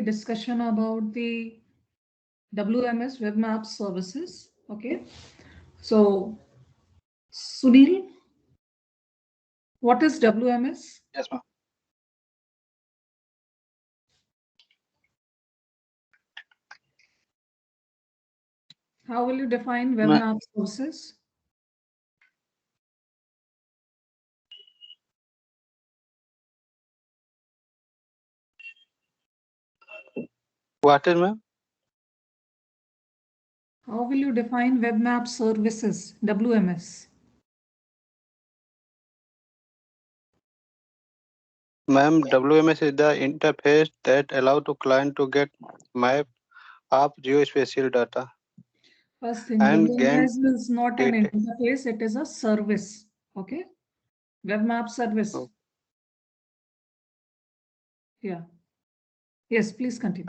discussion about the WMS Web Map Services. Okay. So, Sunil, what is WMS? Yes, ma'am. How will you define Web Ma- Map Services? What is, ma'am? How will you define Web Map Services, WMS? Ma'am, WMS is the interface that allows the client to get map of geospatial data First thing, and gain WMS is not an data. interface, it is a service. Okay. Web Map Service. Oh, Yeah. Yes, please continue.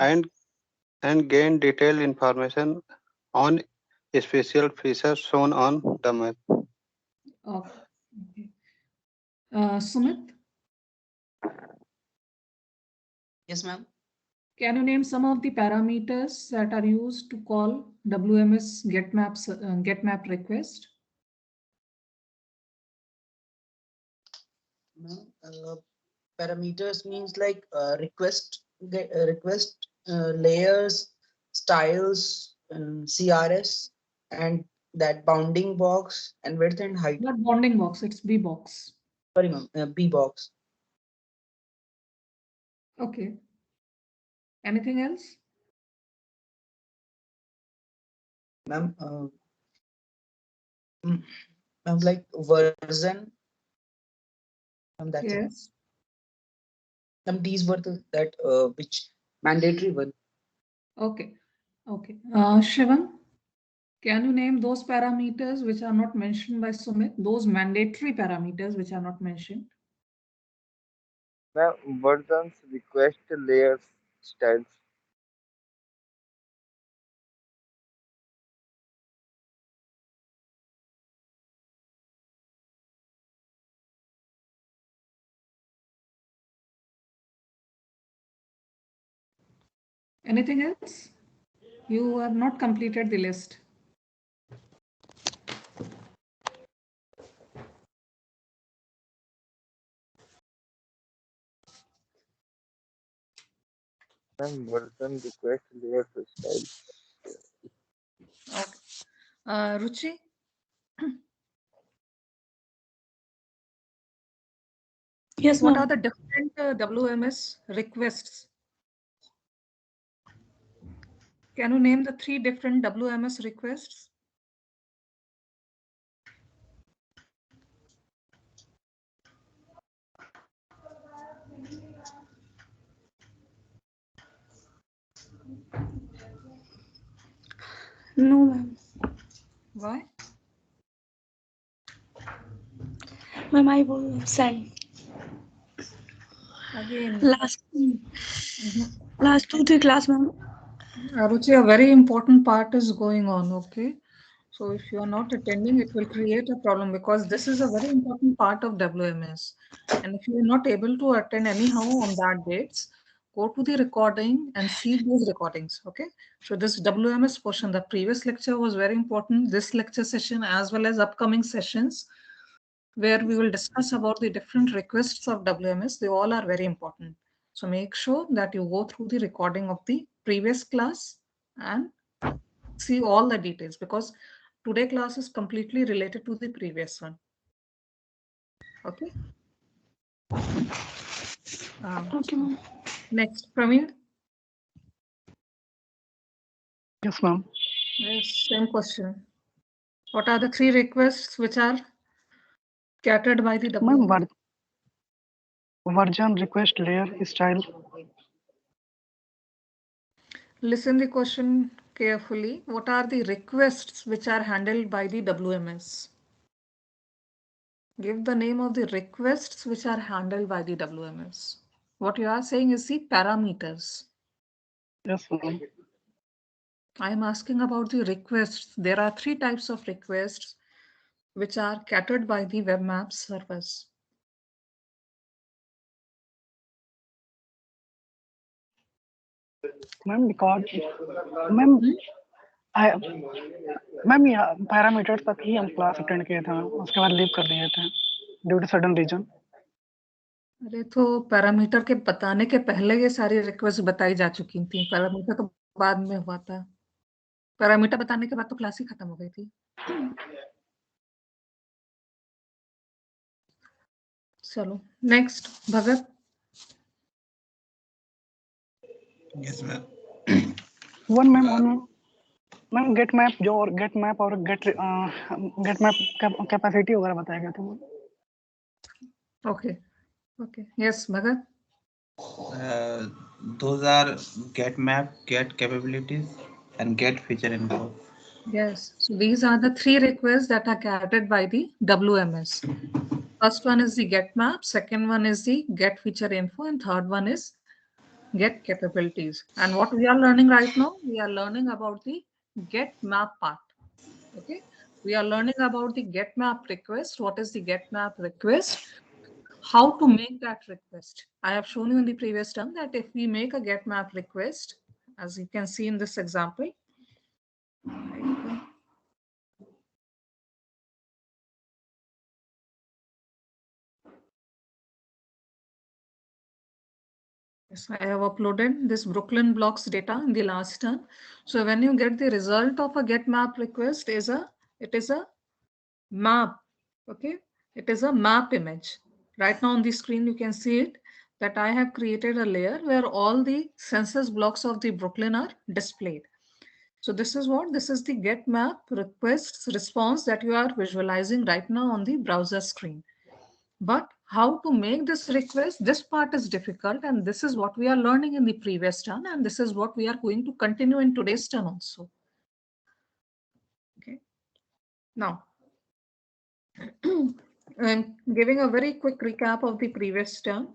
and gain detailed information on spatial features shown on the map. Okay. Sumit, Yes, ma'am. can you name some of the parameters that are used to call WMS get map request? Ma'am, parameters means like request layers, styles, CRS, and that bounding box and width and height. Not bounding box, it's B box. Sorry, ma'am. B box. Okay. Anything else? Ma'am, ma'am, like version. That's it. Yes. These were that which mandatory one. Okay. Okay. Shivam, can you name those parameters which are not mentioned by Sumit? Those mandatory parameters which are not mentioned? Now, versions, request layers, styles. Anything else? You have not completed the list. Then version, request layers, styles. Okay. Ruchi, Yes, what are ma'am. the different WMS requests? Can you name the 3 different WMS requests? No, ma'am. Why? Ma'am, I will send Again, last mhm. last 2 3 class, ma'am. Ruchi, a very important part is going on, okay? So if you are not attending, it will create a problem because this is a very important part of WMS. And if you are not able to attend anyhow on that dates, go to the recording and see those recordings, okay? So this WMS portion, the previous lecture was very important. This lecture session as well as upcoming sessions where we will discuss about the different requests of WMS. They all are very important. So make sure that you go through the recording of the previous class and see all the details because today class is completely related to the previous one. Okay. Okay, ma'am. Next, Praveen. Yes, ma'am. Yes, same question. What are the 3 requests which are catered by the Ma'am, WMS? version, request, layer, style. Listen the question carefully. What are the requests which are handled by the WMS? Give the name of the requests which are handled by the WMS. What you are saying is the parameters. Yes, ma'am. I am asking about the requests. There are 3 types of requests which are catered by the web map service. Ma'am because ma'am ma'am यहाँ parameter तक ही हम class attend किए थे, उसके बाद leave कर दिए थे ड्यू टू सडन रीजन। अरे तो पैरामीटर के बताने के पहले ये सारी रिक्वेस्ट बताई जा चुकी थी, पैरामीटर तो बाद में हुआ था। पैरामीटर बताने के बाद तो क्लास ही खत्म हो गई थी। चलो next Bhagat. Yes ma'am. One ma'am gate map जो और गेट मैप और गेट कैपेसिटी वगैरह बताया गया था वो। Okay okay yes Bhagat. Those are get map, get capabilities, and get feature info. Yes, so these are the three requests that are carried by the WMS. First one is the get map, second one is the get feature info, and third one is get capabilities. And what we are learning right now, we are learning about the get map part. Okay, we are learning about the get map request. What is the get map request? How to make that request. I have shown you in the previous term that if we make a get map request, as you can see in this example, yes, I have uploaded this Brooklyn blocks data in the last term. So when you get the result of a get map request it is a map. Okay, it is a map image. Right now on the screen you can see it that I have created a layer where all the census blocks of the Brooklyn are displayed. So this is the get map requests response that you are visualizing right now on the browser screen. But how to make this request, this part is difficult, and this is what we are learning in the previous turn, and this is what we are going to continue in today's turn also. Okay. Now, I'm giving a very quick recap of the previous turn.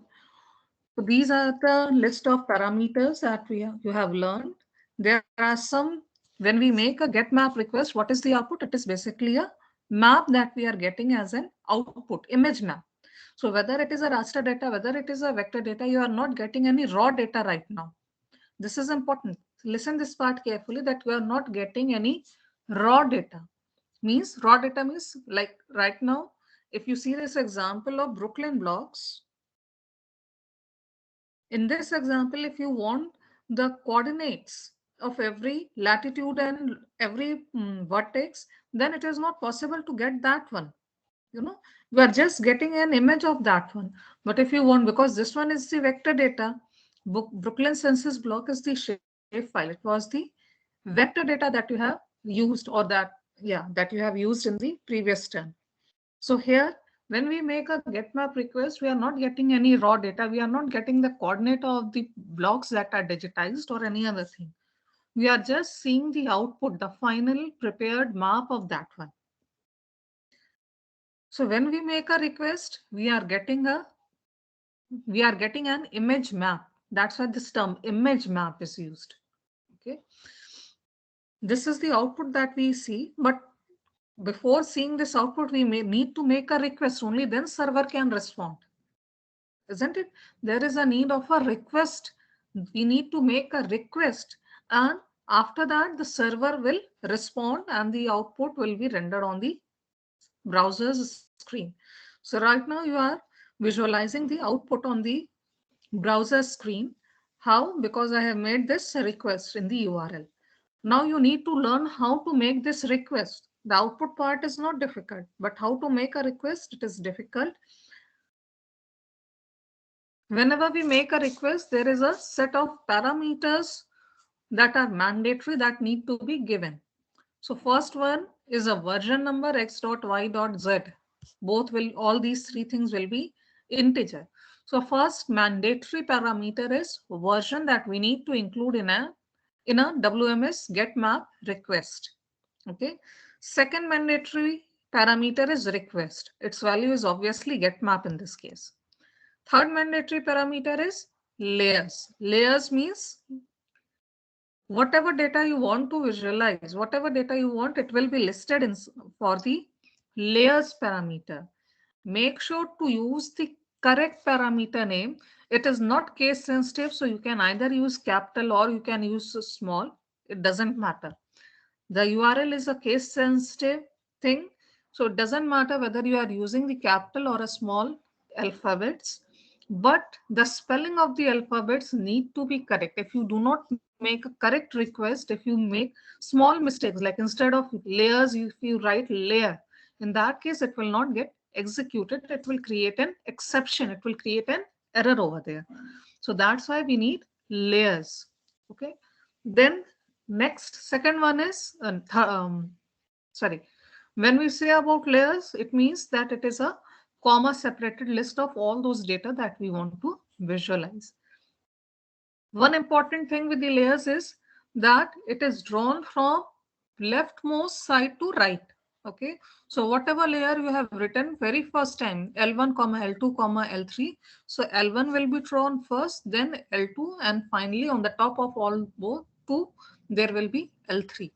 So these are the list of parameters that you have learned. There are some, when we make a get map request, what is the output? It is basically a map that we are getting as an output, image map. So whether it is a raster data, whether it is a vector data, you are not getting any raw data right now. This is important. Listen this part carefully that you are not getting any raw data. Means raw data means like right now, if you see this example of Brooklyn blocks, in this example, if you want the coordinates of every latitude and every vertex, then it is not possible to get that one. You know, you are just getting an image of that one. But if you want, because this one is the vector data, Brooklyn census block is the shape file. It was the vector data that you have used, or that you have used in the previous term. So here, when we make a get map request, we are not getting any raw data. We are not getting the coordinate of the blocks that are digitized or any other thing. We are just seeing the output, the final prepared map of that one. So when we make a request, we are getting an image map. That's why this term image map is used. Okay. This is the output that we see, but before seeing this output, we may need to make a request. Only then server can respond. Isn't it? There is a need of a request. We need to make a request, and after that the server will respond and the output will be rendered on the browser's screen. So right now you are visualizing the output on the browser screen. How? Because I have made this request in the URL. Now you need to learn how to make this request. The output part is not difficult, but how to make a request, it is difficult. Whenever we make a request, there is a set of parameters that are mandatory that need to be given. So first one is a version number x.y.z. All these three things will be integer. So first mandatory parameter is version that we need to include in a WMS get map request. Okay. Second mandatory parameter is request. Its value is obviously get map in this case. Third mandatory parameter is layers. Layers means whatever data you want to visualize, whatever data you want, it will be listed for the layers parameter. Make sure to use the correct parameter name. It is not case sensitive, so you can either use capital or you can use small. It doesn't matter. The URL is a case sensitive thing, so it doesn't matter whether you are using the capital or a small alphabets, but the spelling of the alphabets need to be correct. If you do not make a correct request, if you make small mistakes, like instead of layers, if you write layer, in that case, it will not get executed. It will create an exception. It will create an error over there. So that's why we need layers. Okay. Then next, second one is, sorry, when we say about layers, it means that it is a comma separated list of all those data that we want to visualize. One important thing with the layers is that it is drawn from leftmost side to right. Okay, so whatever layer you have written very first time, L1, L2, L3, so L1 will be drawn first, then L2, and finally on the top of all both two, there will be L3.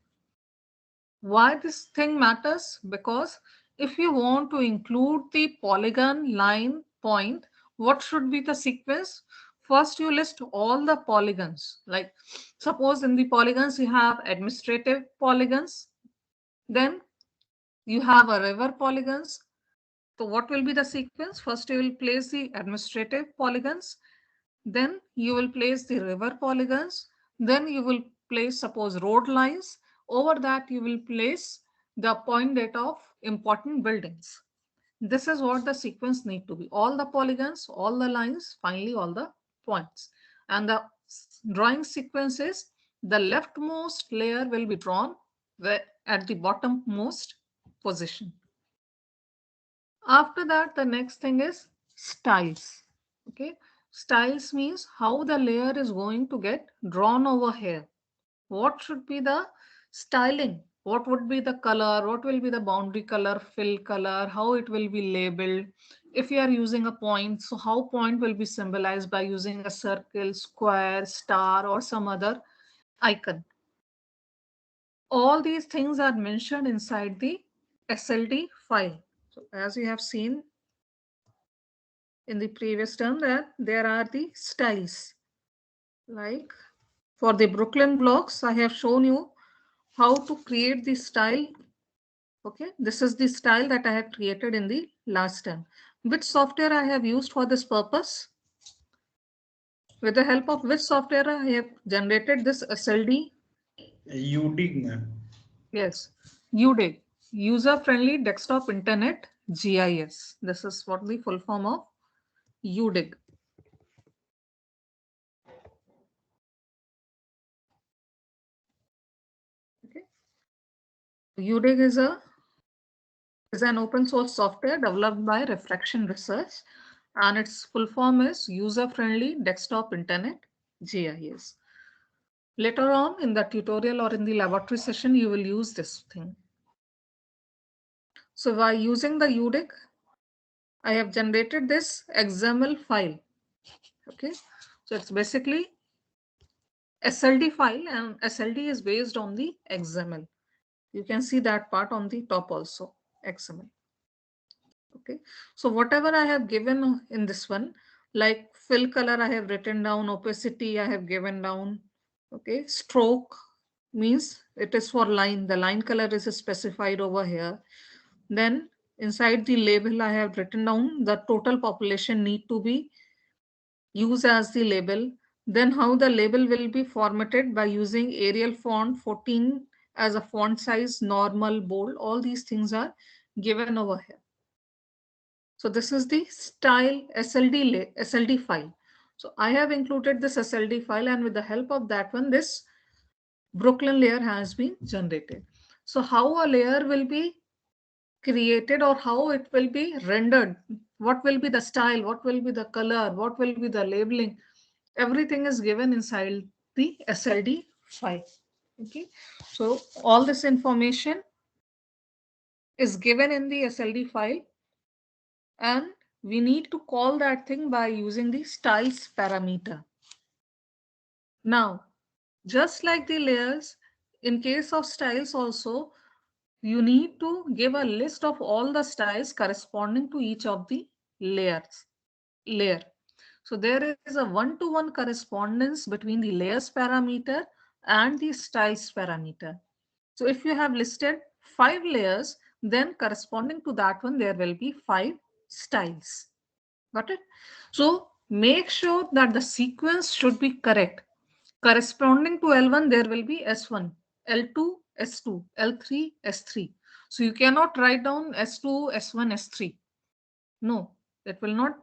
Why this thing matters? Because if you want to include the polygon, line, point, what should be the sequence? First, you list all the polygons. Like suppose in the polygons, you have administrative polygons. Then you have a river polygons. So what will be the sequence? First, you will place the administrative polygons. Then you will place the river polygons. Then you will place, suppose, road lines. Over that, you will place the point data of important buildings. This is what the sequence need to be. All the polygons, all the lines, finally all the points. And the drawing sequence is the leftmost layer will be drawn at the bottommost position. After that, the next thing is styles. Okay, styles means how the layer is going to get drawn over here. What should be the styling? What would be the color? What will be the boundary color, fill color? How it will be labeled? If you are using a point, so how point will be symbolized by using a circle, square, star, or some other icon? All these things are mentioned inside the SLD file. So as you have seen in the previous term, that there are the styles. Like for the Brooklyn blocks, I have shown you how to create the style. Okay, this is the style that I have created in the last term. Which software I have used for this purpose? With the help of which software I have generated this SLD? UDIG, ma'am. Yes, UDIG, User Friendly Desktop Internet GIS. This is what the full form of UDIG. Okay. UDIG is an open source software developed by Refraction Research, and its full form is User Friendly Desktop Internet GIS. Later on in the tutorial or in the laboratory session, you will use this thing. So by using the UDIG, I have generated this XML file. Okay, so it's basically SLD file, and SLD is based on the XML. You can see that part on the top also, XML. Okay, so whatever I have given in this one, like fill color, I have written down, opacity, I have given down. Okay, stroke means it is for line. The line color is specified over here. Then inside the label, I have written down the total population need to be used as the label. Then how the label will be formatted by using Arial font 14 as a font size, normal, bold. All these things are given over here. So this is the style SLD file. So I have included this SLD file, and with the help of that one, this Brooklyn layer has been generated. So how a layer will be created or how it will be rendered, what will be the style, what will be the color, what will be the labeling, everything is given inside the SLD file. Okay, so all this information is given in the SLD file, and we need to call that thing by using the styles parameter. Now, just like the layers, in case of styles also, you need to give a list of all the styles corresponding to each of the layer. So there is a one-to-one correspondence between the layers parameter and the styles parameter. So if you have listed 5 layers, then corresponding to that one, there will be 5 styles. Got it? So make sure that the sequence should be correct. Corresponding to L1, there will be S1, L2, S2, L3, S3. So you cannot write down S2, S1, S3. No, it will not,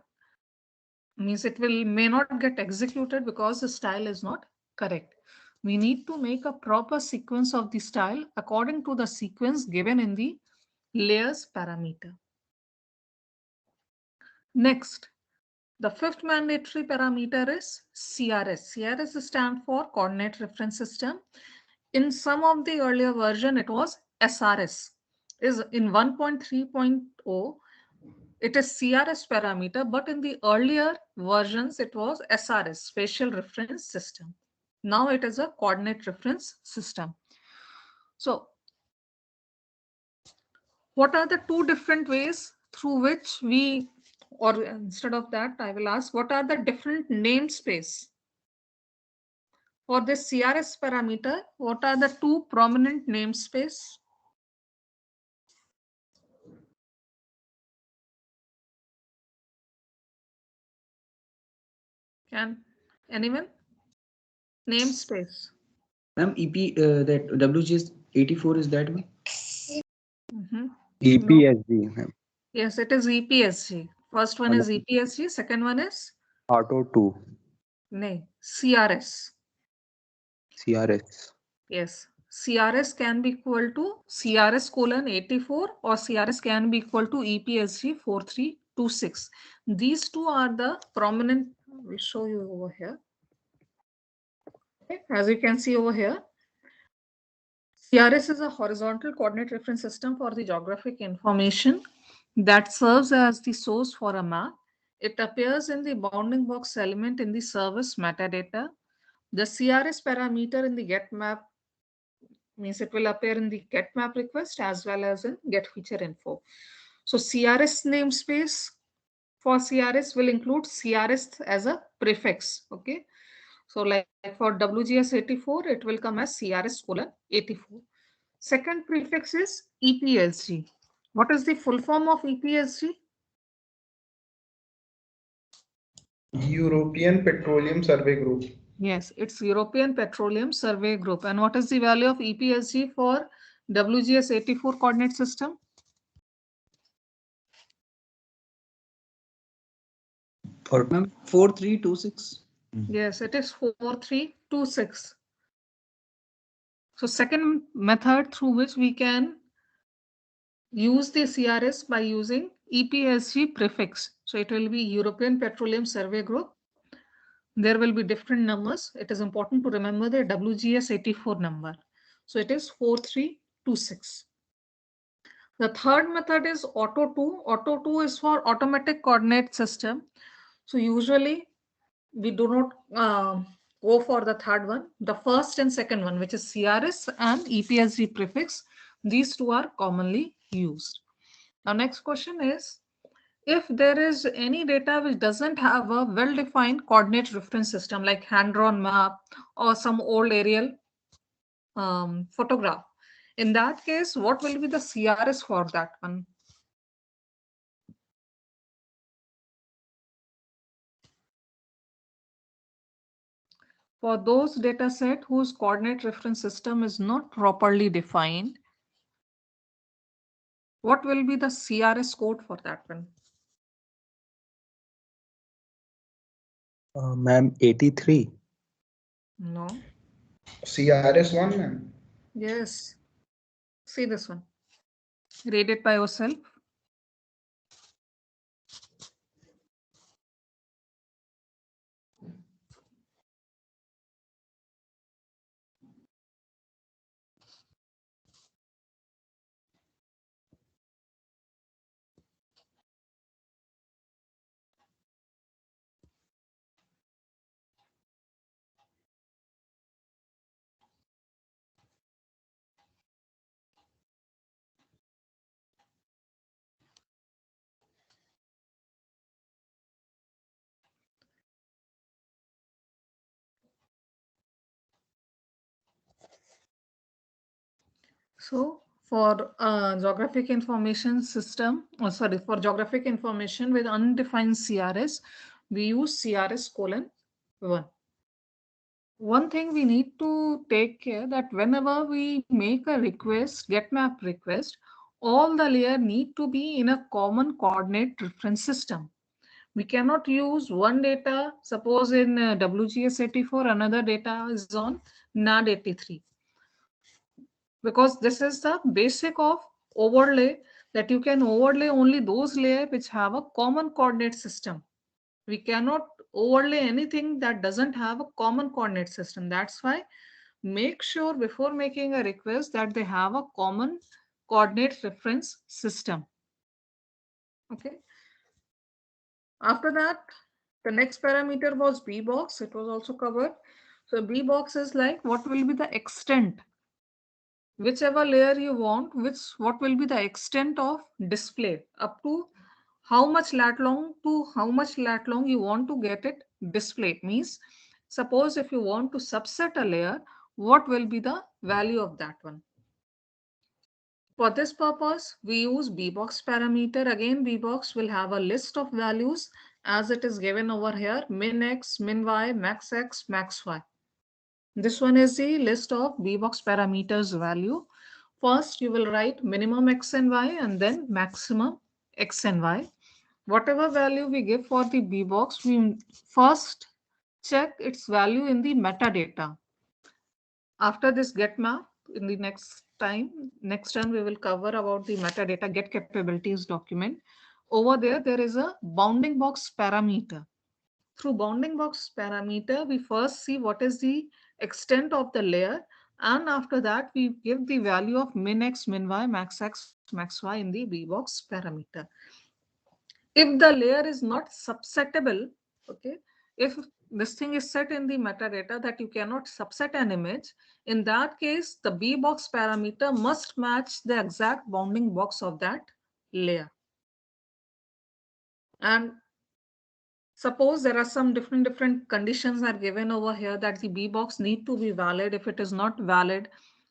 means it will may not get executed because the style is not correct. We need to make a proper sequence of the style according to the sequence given in the layers parameter. Next, the fifth mandatory parameter is CRS. CRS stands for Coordinate Reference System. In some of the earlier version, it was SRS. Is in 1.3.0, it is CRS parameter, but in the earlier versions, it was SRS, Spatial Reference System. Now it is a Coordinate Reference System. So what are the two different ways through which we, or instead of that, I will ask, what are the different namespace? For this CRS parameter, what are the two prominent namespace? Can anyone? Namespace. Ma'am, EP that WGS 84 is that one? Mhm. EPSG, ma'am. Yes, it is EPSG. First one is EPSG, second one is Auto 2, CRS. CRS. Yes, CRS can be equal to CRS colon 84 or CRS can be equal to EPSG 4326. These two are the prominent, we'll show you over here. Okay, as you can see over here, CRS is a horizontal coordinate reference system for the geographic information that serves as the source for a map. It appears in the bounding box element in the service metadata. The CRS parameter in the get map means it will appear in the get map request as well as in get feature info. So CRS namespace for CRS will include CRS as a prefix. Okay. So like for WGS 84, it will come as CRS colon 84. Second prefix is EPSG. What is the full form of EPSG? European Petroleum Survey Group. Yes, it's European Petroleum Survey Group. And what is the value of EPSG for WGS 84 coordinate system? Or ma'am, 4326. Yes, it is 4326. So second method through which we can use the CRS by using EPSG prefix. So it will be European Petroleum Survey Group. There will be different numbers. It is important to remember the WGS 84 number. So it is 4326. The third method is Auto 2. Auto 2 is for automatic coordinate system. So usually we do not go for the third one. The first and second one, which is CRS and EPSG prefix, these two are commonly used. Now next question is, if there is any data which doesn't have a well-defined coordinate reference system like hand-drawn map or some old aerial photograph, in that case, what will be the CRS for that one? For those data set whose coordinate reference system is not properly defined, what will be the CRS code for that one? Ma'am, 83. No. CRS1, ma'am. Yes. See this one. Read it by yourself. So for geographic information system, for geographic information with undefined CRS, we use CRS:1. One thing we need to take care that whenever we make a request, get map request, all the layer need to be in a common coordinate reference system. We cannot use one data, suppose in WGS84, another data is on NAD83. Because this is the basic of overlay, that you can overlay only those layers which have a common coordinate system. We cannot overlay anything that doesn't have a common coordinate system. That's why make sure before making a request that they have a common coordinate reference system. Okay. After that, the next parameter was B box. It was also covered. So B box is like what will be the extent, whichever layer you want, what will be the extent of display, up to how much lat long to how much lat long you want to get it displayed. Means suppose if you want to subset a layer, what will be the value of that one? For this purpose, we use bbox parameter. Again, bbox will have a list of values as it is given over here: min x, min y, max x, max y. This one is the list of bbox parameters value. First, you will write minimum x and y and then maximum x and y. Whatever value we give for the bbox, we first check its value in the metadata. After this get map, in the next term we will cover about the metadata get capabilities document. Over there is a bounding box parameter. Through bounding box parameter, we first see what is the extent of the layer, and after that we give the value of min x, min y, max x, max y in the bbox parameter. If the layer is not subsettable, okay, if this thing is set in the metadata that you cannot subset an image, in that case the bbox parameter must match the exact bounding box of that layer. And suppose there are some different conditions are given over here that the bbox need to be valid. If it is not valid,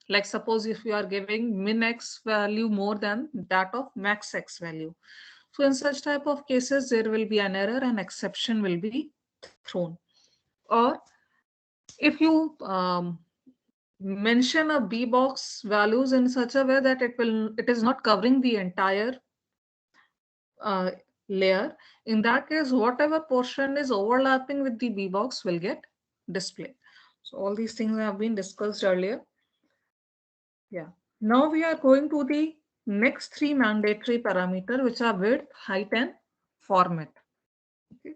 like suppose if you are giving min x value more than that of max x value, so in such type of cases, there will be an error and exception will be thrown. Or if you mention a B box values in such a way that it is not covering the entire layer, in that case, whatever portion is overlapping with the B box will get displayed. So all these things have been discussed earlier. Yeah. Now we are going to the next three mandatory parameter, which are width, height, and format. Okay.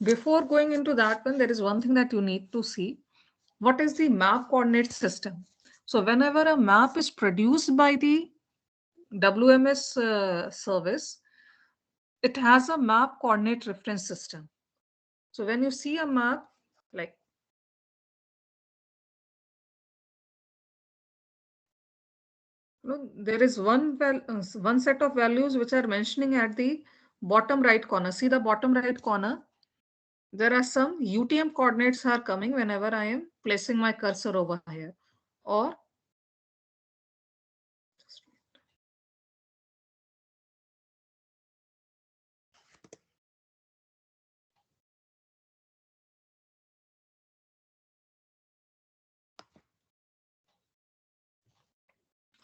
Before going into that one, there is one thing that you need to see. What is the map coordinate system? So whenever a map is produced by the WMS service, it has a map coordinate reference system. So when you see a map, like there is one set of values which are mentioning at the bottom right corner. See the bottom right corner. There are some UTM coordinates are coming whenever I am placing my cursor over here. Or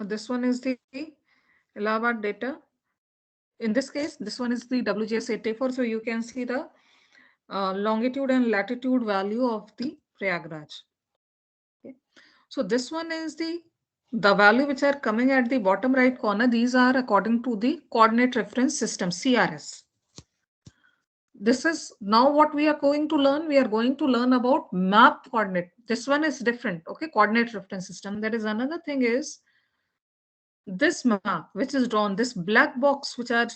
this one is the Allahabad data. In this case, this one is the WGS84. So you can see the longitude and latitude value of the Prayagraj. Okay. So this one is the value which are coming at the bottom right corner. These are according to the coordinate reference system, CRS. This is now what we are going to learn. We are going to learn about map coordinate. This one is different. Okay, coordinate reference system. There is another thing is this map which is drawn, this black box which are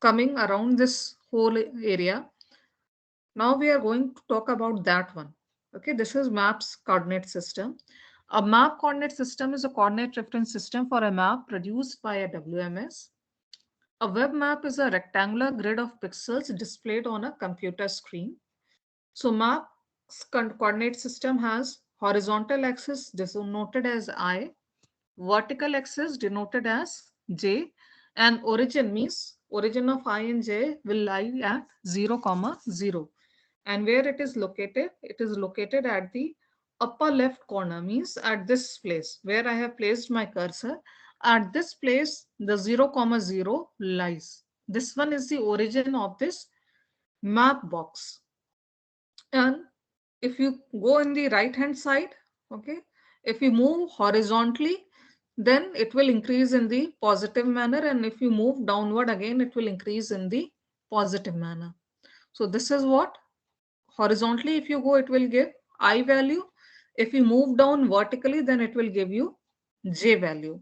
coming around this whole area. Now we are going to talk about that one. Okay, this is maps coordinate system. A map coordinate system is a coordinate reference system for a map produced by a WMS. A web map is a rectangular grid of pixels displayed on a computer screen. So map coordinate system has horizontal axis denoted as I, vertical axis denoted as J, and origin means origin of I and J will lie at 0, 0. And where it is located? It is located at the upper left corner, means at this place where I have placed my cursor. At this place, the 0, 0 lies. This one is the origin of this map box. And if you go in the right hand side, okay, if you move horizontally, then it will increase in the positive manner, and if you move downward again, it will increase in the positive manner. So this is what horizontally, if you go, it will give I value. If you move down vertically, then it will give you J value.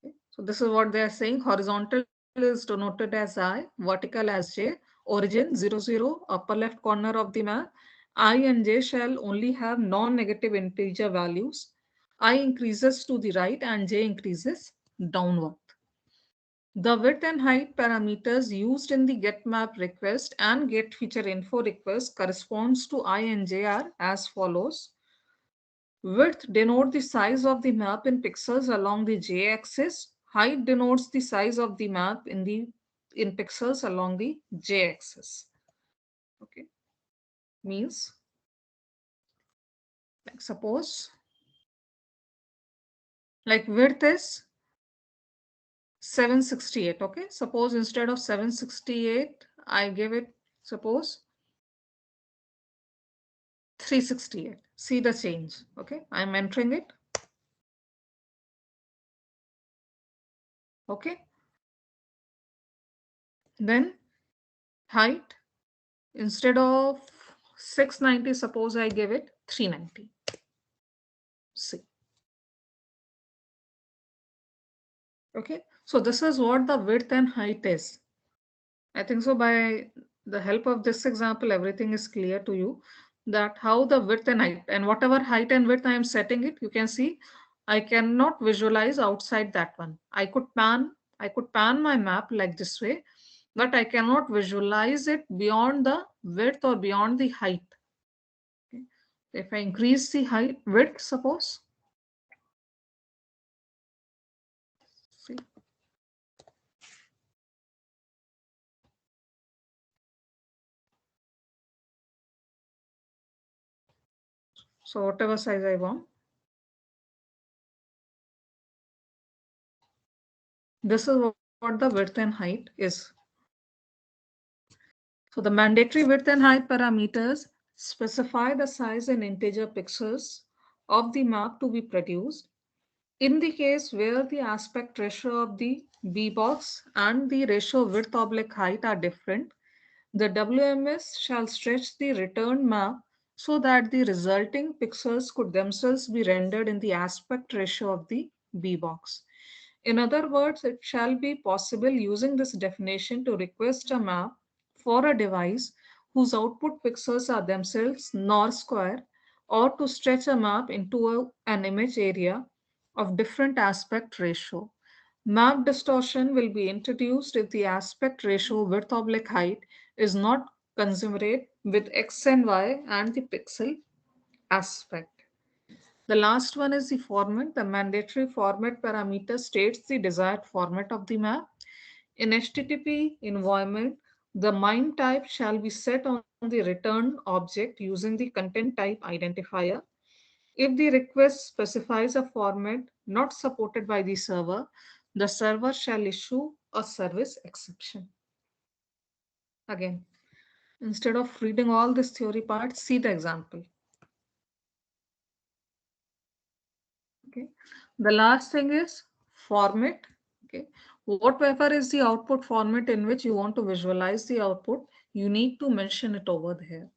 Okay. So this is what they are saying. Horizontal is denoted as I, vertical as J, origin 0, 0, upper left corner of the map. I and J shall only have non-negative integer values. I increases to the right and J increases downward. The width and height parameters used in the get map request and get feature info request corresponds to I and J are as follows. Width denotes the size of the map in pixels along the J-axis. Height denotes the size of the map in pixels along the J-axis. Okay, means like suppose like width is 768. Okay, suppose instead of 768, I give it suppose 368. See the change. Okay, I'm entering it. Okay, then height, instead of 690, suppose I give it 390. See. Okay, so this is what the width and height is. I think so by the help of this example, everything is clear to you that how the width and height, and whatever height and width I am setting it, you can see I cannot visualize outside that one. I could pan my map like this way, but I cannot visualize it beyond the width or beyond the height. Okay. If I increase the height width, suppose, see. So whatever size I want. This is what the width and height is. So the mandatory width and height parameters specify the size in integer pixels of the map to be produced. In the case where the aspect ratio of the B box and the ratio width oblique height are different, the WMS shall stretch the returned map so that the resulting pixels could themselves be rendered in the aspect ratio of the B box. In other words, it shall be possible using this definition to request a map for a device whose output pixels are themselves nor square, or to stretch a map into an image area of different aspect ratio. Map distortion will be introduced if the aspect ratio width oblique height is not commensurate with x and y and the pixel aspect. The last one is the format. The mandatory format parameter states the desired format of the map. In HTTP environment, the MIME type shall be set on the return object using the content type identifier. If the request specifies a format not supported by the server shall issue a service exception. Again, instead of reading all this theory part, see the example. Okay. The last thing is format. Okay. Whatever is the output format in which you want to visualize the output, you need to mention it over here.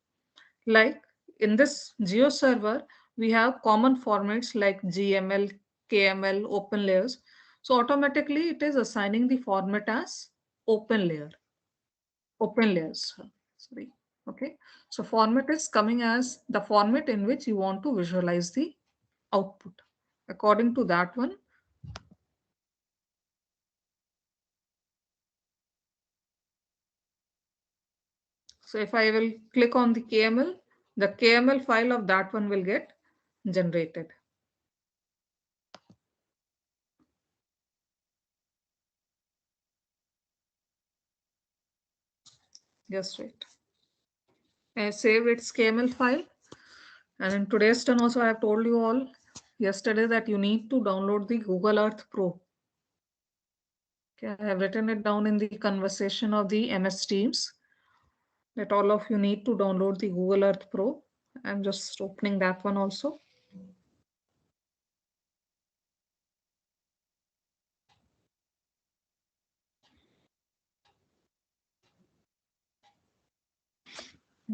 Like in this Geo server, we have common formats like GML, KML, open layers. So automatically it is assigning the format as open layer, open layers. Sorry. Okay. So format is coming as the format in which you want to visualize the output. According to that one, so if I will click on the KML file of that one will get generated. Just wait. I save its KML file. And in today's turn also, I have told you all yesterday that you need to download the Google Earth Pro. Okay, I have written it down in the conversation of the MS Teams that all of you need to download the Google Earth Pro. I'm just opening that one also.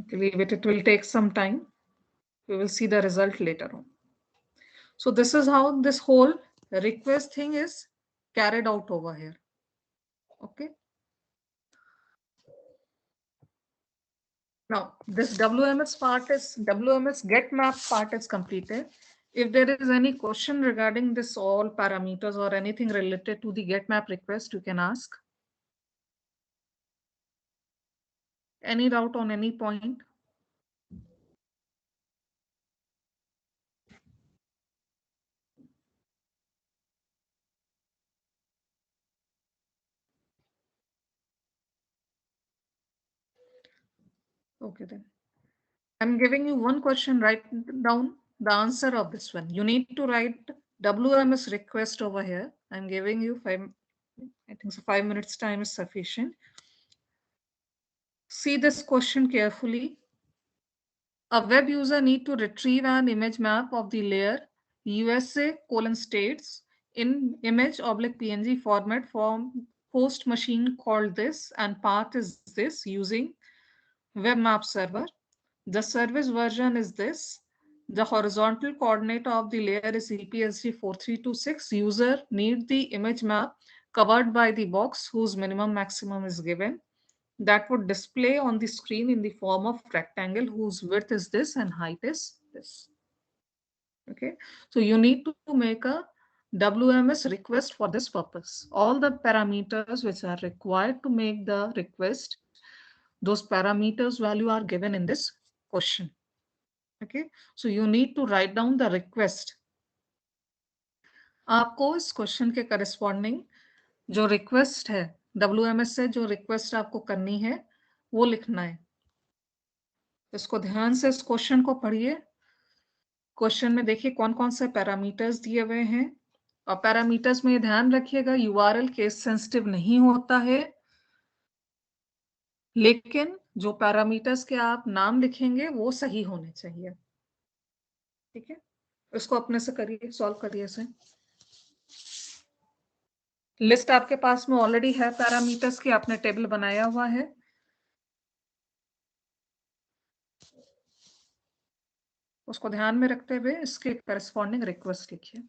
Okay, leave it, it will take some time. We will see the result later on. So this is how this whole request thing is carried out over here. Okay. Now this WMS get map part is completed. If there is any question regarding this all parameters or anything related to the get map request, you can ask. Any doubt on any point? Okay then. I'm giving you one question, write down the answer of this one. You need to write WMS request over here. I'm giving you I think so 5 minutes time is sufficient. See this question carefully. A web user need to retrieve an image map of the layer USA states in image/PNG format from host machine called this and path is this using web map server. The service version is this. The horizontal coordinate of the layer is EPSG 4326. User need the image map covered by the box whose minimum maximum is given. That would display on the screen in the form of rectangle whose width is this and height is this. Okay, so you need to make a WMS request for this purpose. All the parameters which are required to make the request, those parameters value are given in this question. Okay, so you need to write down the request. आपको इस question के corresponding जो request है WMS से जो request आपको करनी है वो लिखना है. इसको ध्यान से इस क्वेश्चन को पढ़िए. क्वेश्चन में देखिए कौन कौन से पैरामीटर्स दिए हुए हैं और पैरामीटर्स में ध्यान रखिएगा यूआरएल केस सेंसिटिव नहीं होता है, लेकिन जो पैरामीटर्स के आप नाम लिखेंगे वो सही होने चाहिए. ठीक है, इसको अपने से करिए, सॉल्व करिए इसे. लिस्ट आपके पास में ऑलरेडी है पैरामीटर्स की, आपने टेबल बनाया हुआ है. उसको ध्यान में रखते हुए इसके करस्पॉन्डिंग रिक्वेस्ट लिखिए.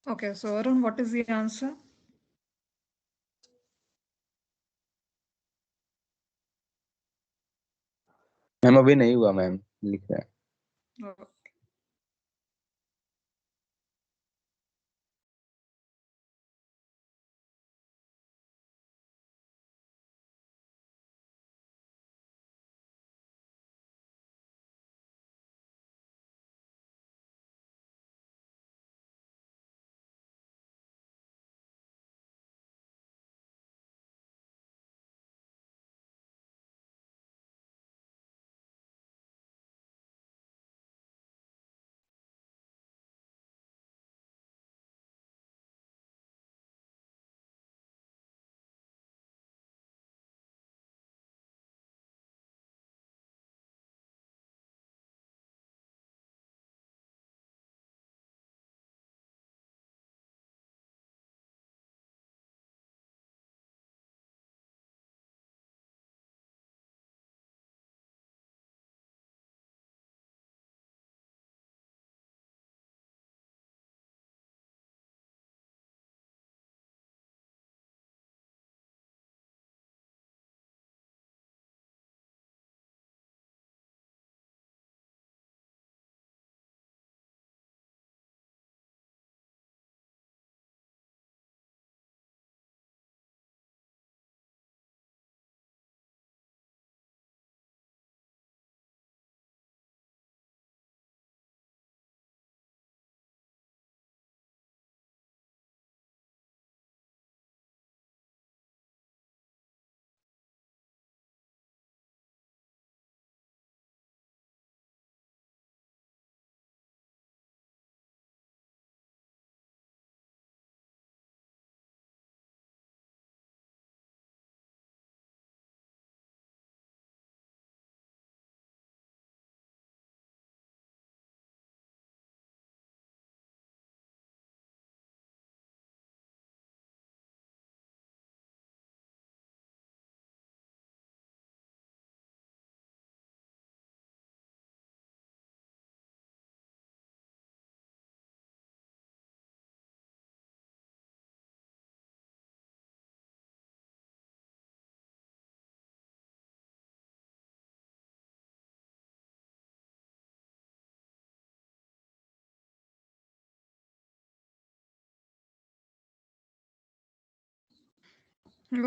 Okay, so Arun, what is the answer? Ma'am अभी नहीं हुआ मैम, लिख रहा है। Oh,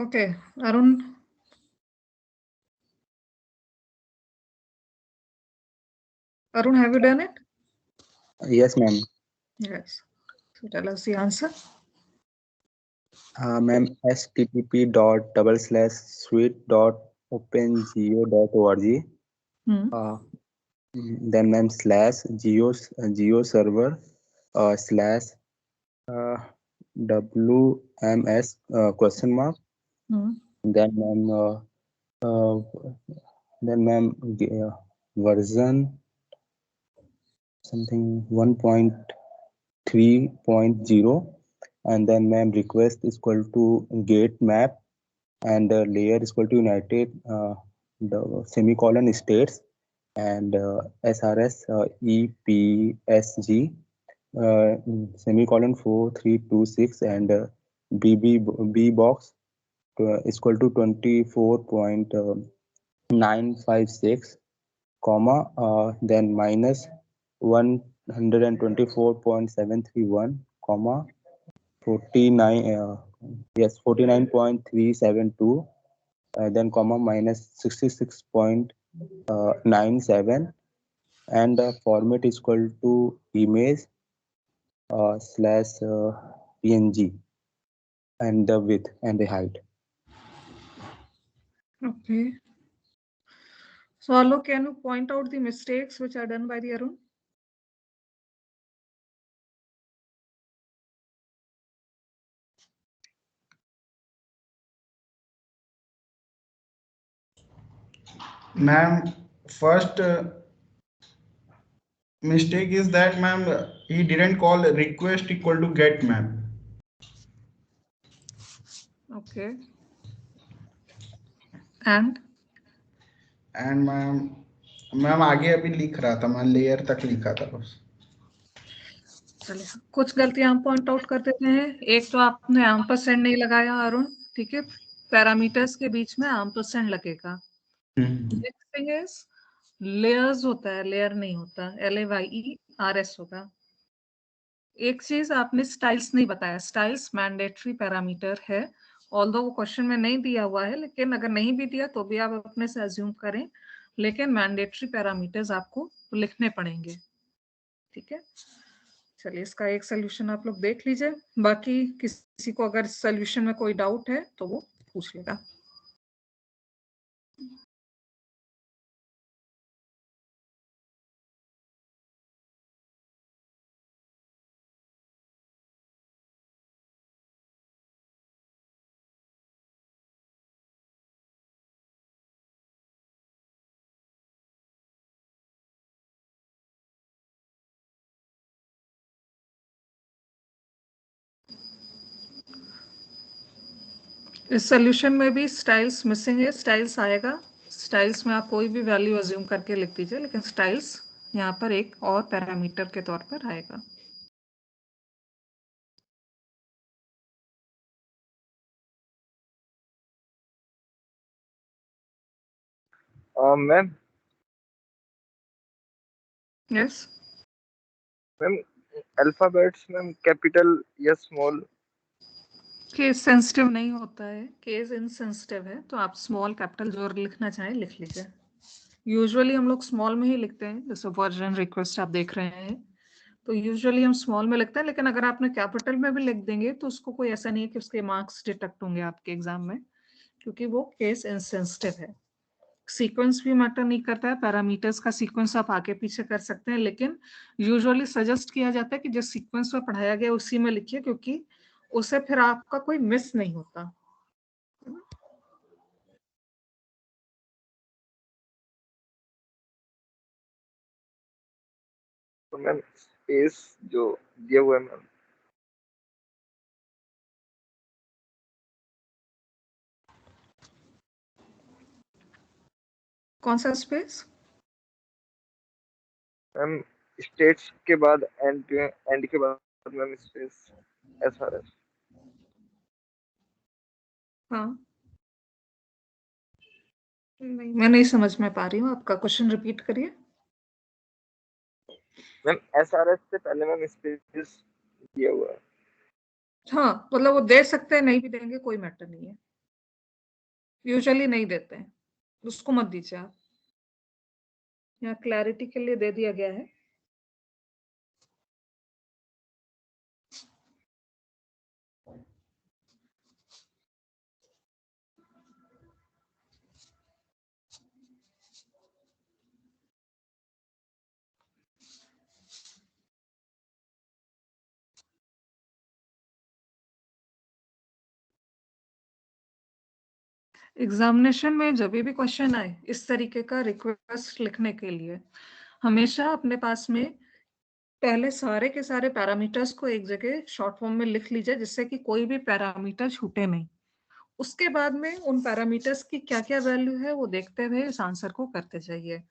okay, Arun. Arun, have you done it? Yes ma'am. Yes. So tell us the answer. Ma'am http://suite.opengeo.org, Hmm. then ma'am /geo server slash WMS question mark, Hmm. then ma'am version something 1.3.0, and then ma'am request is equal to gate map, and layer is equal to united the semicolon states, and SRS EPSG semicolon 4326, and B box is equal to 24.956, comma then minus 124.731, comma 49 yes 49.372, then comma minus 66.97, and format is equal to image slash png, and the width and the height. Okay. So Alok, can you point out the mistakes which are done by the Arun? Ma'am, first mistake is that, ma'am, he didn't call request equal to get map. Okay. And And ma'am आगे अभी लिख रहा था, मैं layer तक लिखा था बस। चलिए कुछ गलतियां हम पॉइंट आउट कर देते हैं। एक तो आपने एम्परसेंड नहीं लगाया अरुण, ठीक है, पैरामीटर्स के बीच में एम्परसेंड लगेगा। नेक्स्ट थिंग इज लेयर्स होता है, लेयर नहीं होता, LAYERS होगा। एक चीज आपने स्टाइल्स नहीं बताया, स्टाइल्स मैंडेटरी पैरामीटर है, ऑल्दो वो क्वेश्चन में नहीं दिया हुआ है, लेकिन अगर नहीं भी दिया तो भी आप अपने से अज्यूम करें, लेकिन मैंडेटरी पैरामीटर्स आपको लिखने पड़ेंगे, ठीक है। चलिए इसका एक सोल्यूशन आप लोग देख लीजिए, बाकी किसी को अगर सोल्यूशन में कोई डाउट है तो वो पूछ लेगा। इस सोल्यूशन में भी स्टाइल्स मिसिंग है, स्टाइल्स आएगा, स्टाइल्स में आप कोई भी वैल्यू अज्यूम करके लिख दीजिए, लेकिन स्टाइल्स यहाँ पर एक और पैरामीटर के तौर पर आएगा। Ma'am yes ma'am alphabets ma'am capital या स्मॉल? केस सेंसिटिव नहीं होता है, केस इनसेंसिटिव है, तो आप स्मॉल कैपिटल जो लिखना चाहें लिख लीजिए। यूजुअली हम लोग स्मॉल में ही लिखते हैं, जैसे वर्जन रिक्वेस्ट आप देख रहे हैं तो यूजुअली हम स्मॉल में लिखते हैं, लेकिन अगर आपने कैपिटल में भी लिख देंगे तो उसको कोई ऐसा नहीं है कि उसके मार्क्स डिटेक्ट होंगे आपके एग्जाम में, क्योंकि वो केस इनसेंसिटिव है। सीक्वेंस भी मैटर नहीं करता है, पैरामीटर्स का सीक्वेंस आप आगे पीछे कर सकते हैं, लेकिन यूजुअली सजेस्ट किया जाता है कि जिस सीक्वेंस में पढ़ाया गया उसी में लिखिए, क्योंकि उससे फिर आपका कोई मिस नहीं होता। तो मैम स्पेस जो दिया हुआ है मैम, कौन सा स्पेस? मैम स्टेट्स के बाद एंड के बाद मैम स्पेस SRS। हाँ नहीं, मैं नहीं समझ में पा रही हूँ, आपका क्वेश्चन रिपीट करिए। मैम SRS से पहले मैम स्पेस दिया हुआ है। हाँ मतलब वो दे सकते हैं, नहीं भी देंगे कोई मैटर नहीं है, यूजुअली नहीं देते हैं, उसको मत दीजिए आप, यहाँ क्लैरिटी के लिए दे दिया गया है। एग्जामिनेशन में जब भी क्वेश्चन आए इस तरीके का रिक्वेस्ट लिखने के लिए, हमेशा अपने पास में पहले सारे के सारे पैरामीटर्स को एक जगह शॉर्ट फॉर्म में लिख लीजिए, जिससे कि कोई भी पैरामीटर छूटे नहीं। उसके बाद में उन पैरामीटर्स की क्या क्या वैल्यू है वो देखते हुए इस आंसर को करते जाइए।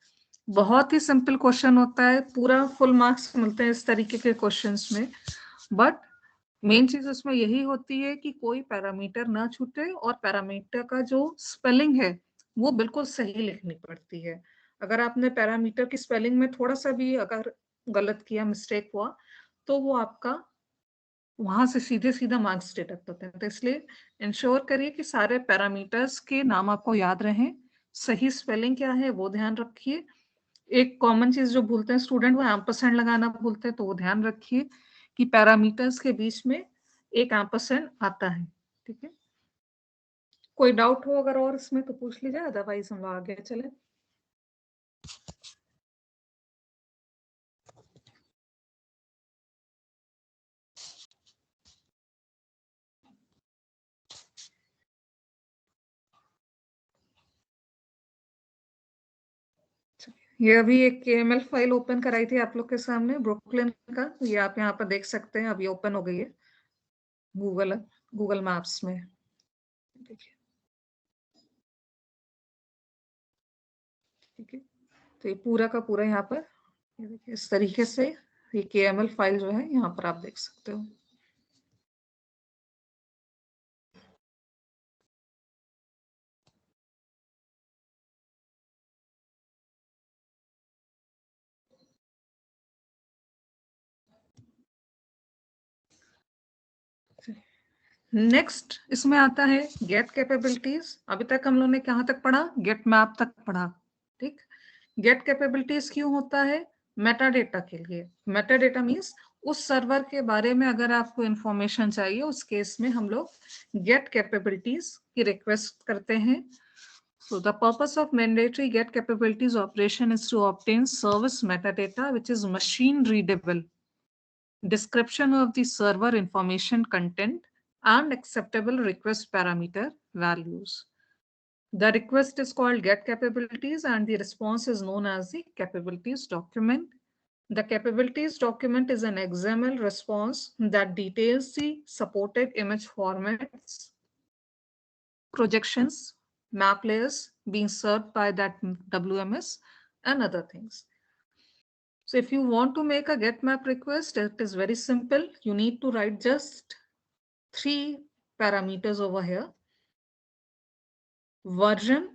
बहुत ही सिंपल क्वेश्चन होता है, पूरा फुल मार्क्स मिलते हैं इस तरीके के क्वेश्चंस में, बट मेन चीज उसमें यही होती है कि कोई पैरामीटर ना छूटे और पैरामीटर का जो स्पेलिंग है वो बिल्कुल सही लिखनी पड़ती है। अगर आपने पैरामीटर की स्पेलिंग में थोड़ा सा भी अगर गलत किया, मिस्टेक हुआ, तो वो आपका वहां से सीधे सीधा मार्क्स डिडक्ट होते हैं। तो इसलिए इंश्योर करिए कि सारे पैरामीटर्स के नाम आपको याद रहें, सही स्पेलिंग क्या है वो ध्यान रखिए। एक कॉमन चीज जो भूलते हैं स्टूडेंट, वो एम्परसेंड लगाना भूलते हैं, तो वो ध्यान रखिए कि पैरामीटर्स के बीच में एक एम्परसेंड आता है, ठीक है। कोई डाउट हो अगर और इसमें तो पूछ लीजिए, अदरवाइज हम लोग आगे चले। ये अभी एक KML फाइल ओपन कराई थी आप लोग के सामने ब्रुकलिन का, ये आप यहाँ पर देख सकते हैं, अभी ओपन हो गई है गूगल मैप्स में, देखिए, ठीक है। तो ये पूरा का पूरा यहाँ पर ये देखिए इस तरीके से ये KML फाइल जो है यहाँ पर आप देख सकते हो। नेक्स्ट इसमें आता है गेट कैपेबिलिटीज। अभी तक हम लोग ने कहाँ तक पढ़ा? गेट मैप तक पढ़ा। ठीक, गेट कैपेबिलिटीज क्यों होता है? मेटा डेटा के लिए। मेटा डेटा मीन्स उस सर्वर के बारे में अगर आपको इंफॉर्मेशन चाहिए, उस केस में हम लोग गेट कैपेबिलिटीज की रिक्वेस्ट करते हैं। So the purpose of mandatory get capabilities operation is to obtain service metadata which is machine readable, description of the server information content and acceptable request parameter values. The request is called get capabilities and the response is known as the capabilities document. The capabilities document is an XML response that details the supported image formats, projections, map layers being served by that WMS and other things. So if you want to make a get map request, it is very simple. You need to write just 3 parameters over here: version,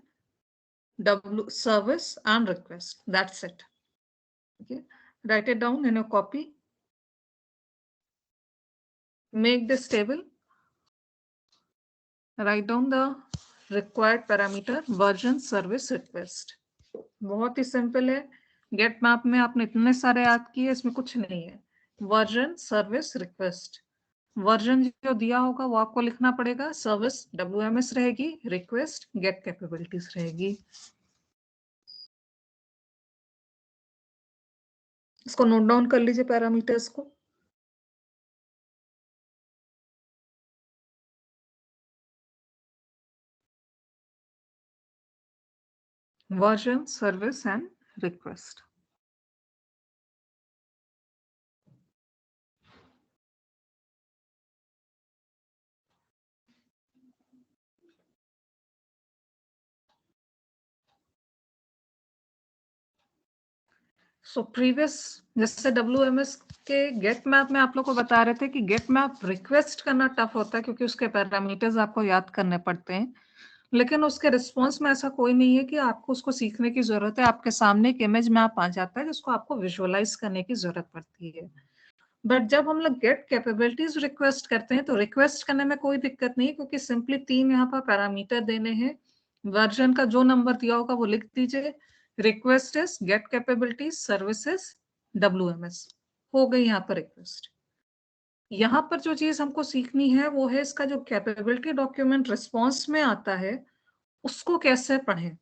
service and request. That's it. Okay, write it down in a copy. Make this table. Write down the required parameter, version, service, request. बहुत ही simple है। Gate map में आपने इतने सारे याद किए, इसमें कुछ नहीं है। Version, service, request. वर्जन जो दिया होगा वो आपको लिखना पड़ेगा, सर्विस WMS रहेगी, रिक्वेस्ट गेट कैपेबिलिटीज रहेगी। इसको नोट डाउन कर लीजिए पैरामीटर्स को। Version, service and request. So previous जैसे WMS के गेट मैप में आप लोग को बता रहे थे कि गेट मैप रिक्वेस्ट करना टफ होता है क्योंकि उसके पैरामीटर्स आपको याद करने पड़ते हैं, लेकिन उसके रिस्पॉन्स में ऐसा कोई नहीं है कि आपको उसको सीखने की जरूरत है। आपके सामने एक इमेज मैप आ जाता है जिसको आपको विजुअलाइज करने की जरूरत पड़ती है। बट जब हम लोग गेट कैपेबिलिटीज रिक्वेस्ट करते हैं तो रिक्वेस्ट करने में कोई दिक्कत नहीं है क्योंकि सिंपली 3 यहाँ पर पैरामीटर देने हैं। वर्जन का जो नंबर दिया होगा वो लिख दीजिए, request is get capabilities services WMS। हो गई यहाँ पर रिक्वेस्ट। यहाँ पर जो चीज हमको सीखनी है वो है इसका जो कैपेबिलिटी डॉक्यूमेंट रिस्पॉन्स में आता है उसको कैसे पढ़ें।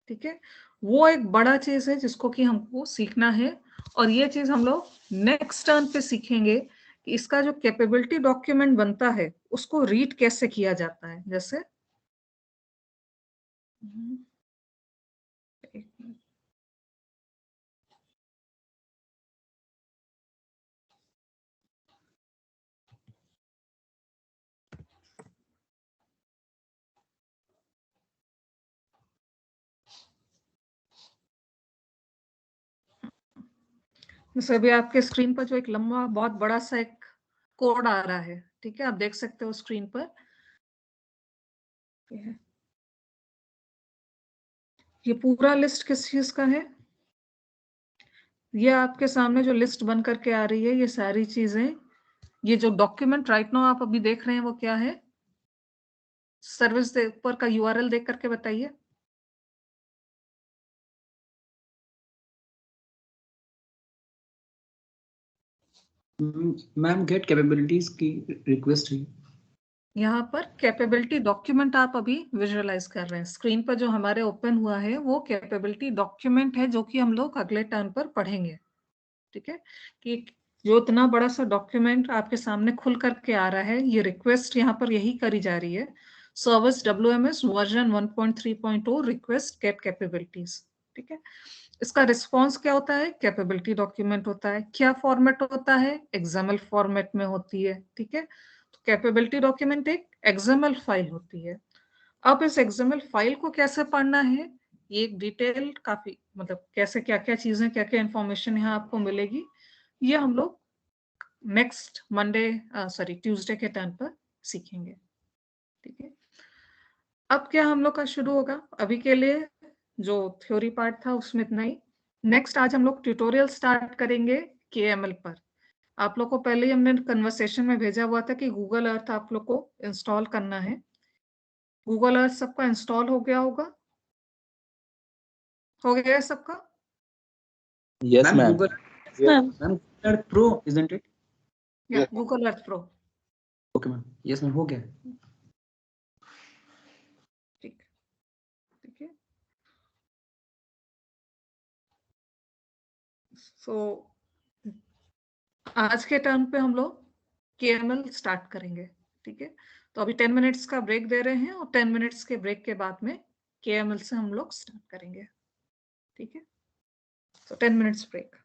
ठीक है, वो एक बड़ा चीज है जिसको कि हमको सीखना है और ये चीज हम लोग नेक्स्ट टर्न पे सीखेंगे कि इसका जो कैपेबिलिटी डॉक्यूमेंट बनता है उसको रीड कैसे किया जाता है। जैसे जैसे अभी आपके स्क्रीन पर जो एक लंबा बहुत बड़ा सा एक कोड आ रहा है, ठीक है, आप देख सकते हो स्क्रीन पर। ये पूरा लिस्ट किस चीज का है? ये आपके सामने जो लिस्ट बन करके आ रही है ये सारी चीजें, ये जो डॉक्यूमेंट राइट नाउ आप अभी देख रहे हैं वो क्या है? सर्विस ऊपर का URL देख करके बताइए। मैम गेट कैपेबिलिटीज की रिक्वेस्ट है। यहाँ पर कैपेबिलिटी डॉक्यूमेंट आप अभी विजुअलाइज कर रहे हैं। स्क्रीन पर जो हमारे ओपन हुआ है वो कैपेबिलिटी डॉक्यूमेंट है जो कि हम लोग अगले टर्न पर पढ़ेंगे। ठीक है, कि जो इतना बड़ा सा डॉक्यूमेंट आपके सामने खुल करके आ रहा है, ये रिक्वेस्ट यहाँ पर यही करी जा रही है, service WMS version 1.3.0 request get capabilities. ठीक है, इसका रिस्पॉन्स क्या होता है? कैपेबिलिटी डॉक्यूमेंट होता है। क्या फॉर्मेट होता है? XML फॉर्मेट में होती है। ठीक है, तो कैपेबिलिटी डॉक्यूमेंट एक XML फाइल होती है। अब इस XML फाइल को कैसे पढ़ना है, ये एक डिटेल काफी मतलब कैसे क्या क्या चीजें क्या क्या इंफॉर्मेशन यहाँ आपको मिलेगी। ये हम लोग नेक्स्ट मंडे ट्यूसडे के टाइम पर सीखेंगे। ठीक है, अब क्या हम लोग का शुरू होगा। अभी के लिए जो थ्योरी पार्ट था उसमें इतना ही। नेक्स्ट आज हम लोग ट्यूटोरियल स्टार्ट करेंगे KML पर। आप लोग को पहले ही हमने कन्वर्सेशन में भेजा हुआ था कि गूगल अर्थ आप लोग को इंस्टॉल करना है। गूगल अर्थ सबका इंस्टॉल हो गया होगा? हो गया सबका? Yes, Ma'am, ma'am. Ma'am. Google Earth Pro, isn't it? या Yes. Google Earth pro. Okay, ma'am. Yes, ma'am. हो गया। ठीक ठीक है। सो आज के टर्म पे हम लोग KML स्टार्ट करेंगे। ठीक है, तो अभी 10 मिनट्स का ब्रेक दे रहे हैं और 10 मिनट्स के ब्रेक के बाद में KML से हम लोग स्टार्ट करेंगे। ठीक है, तो 10 minutes break.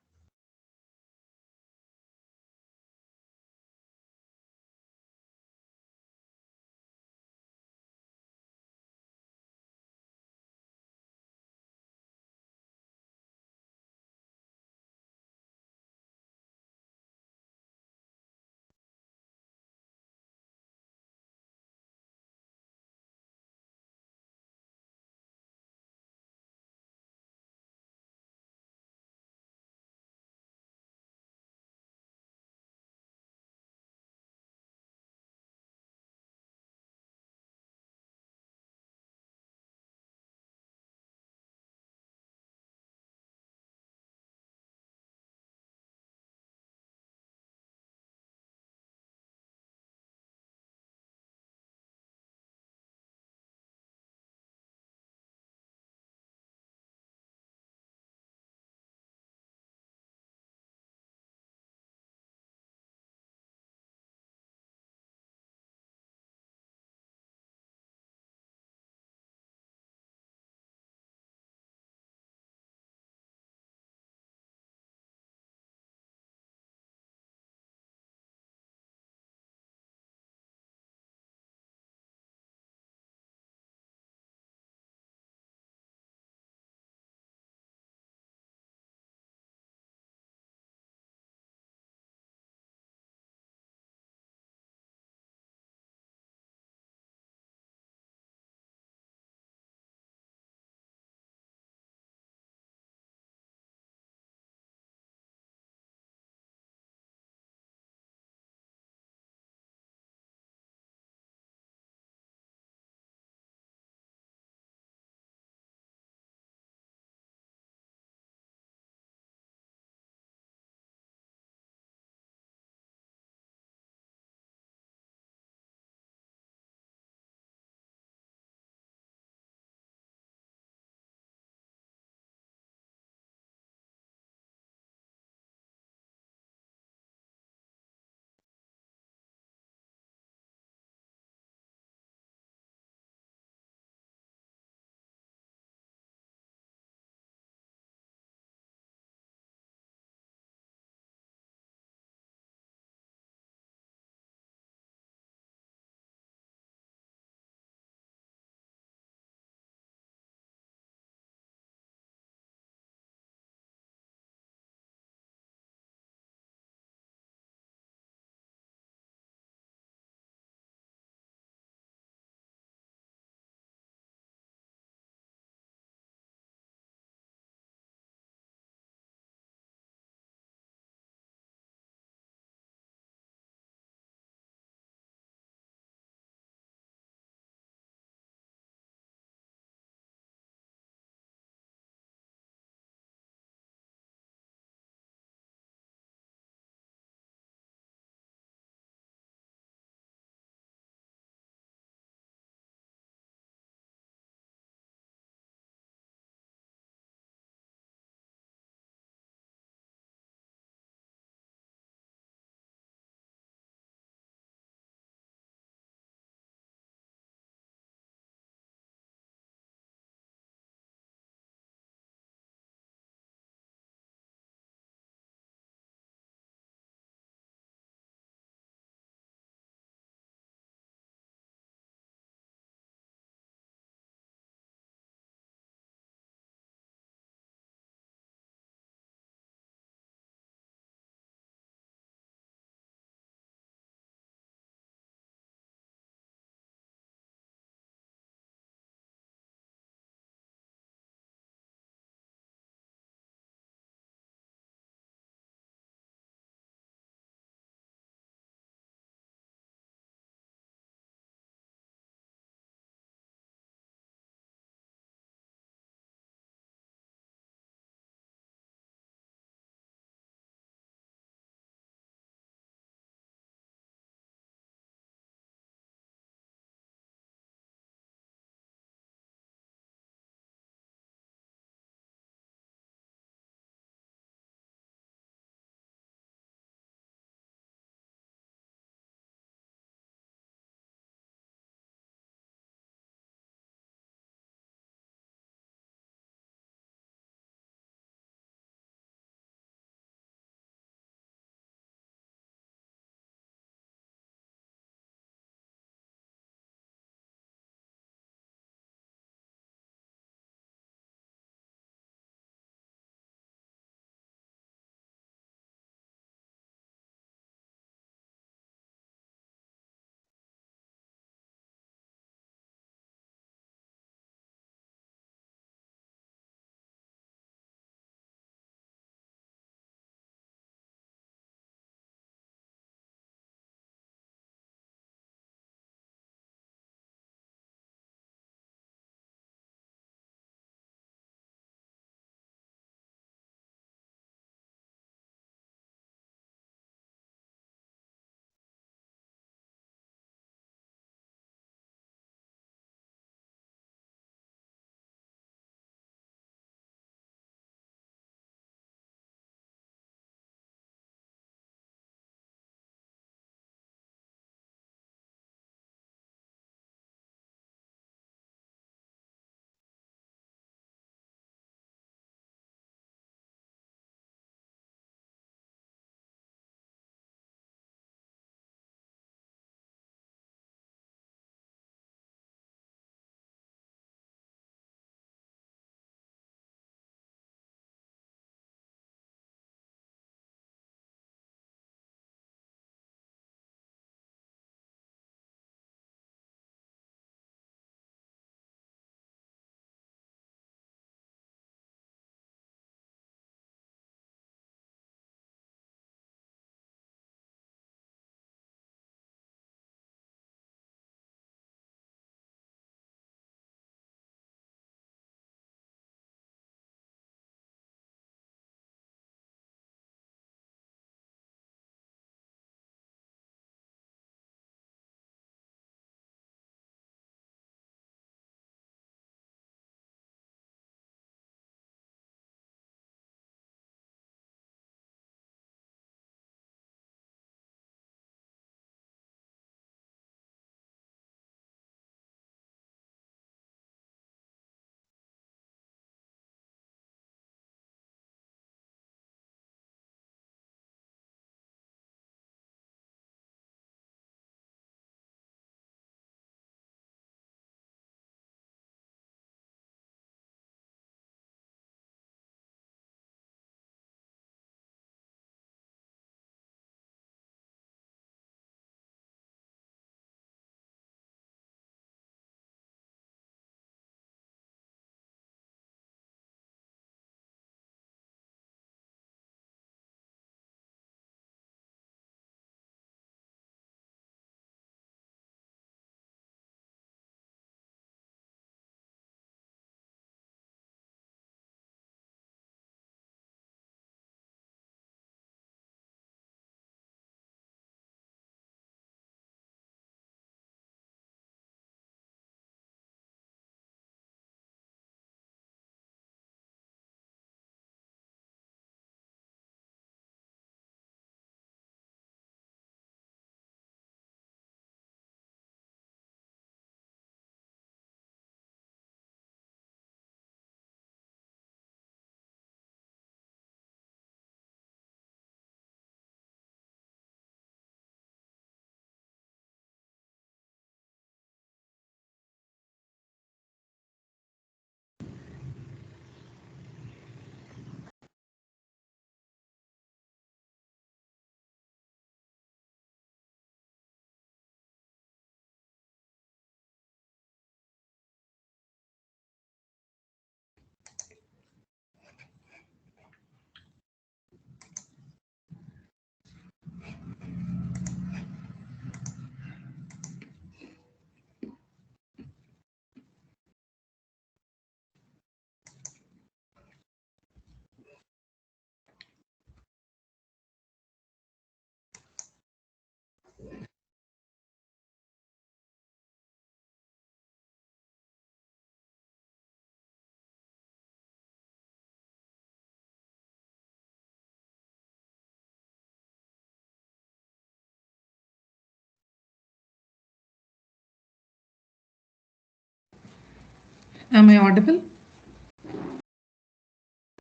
Am I audible?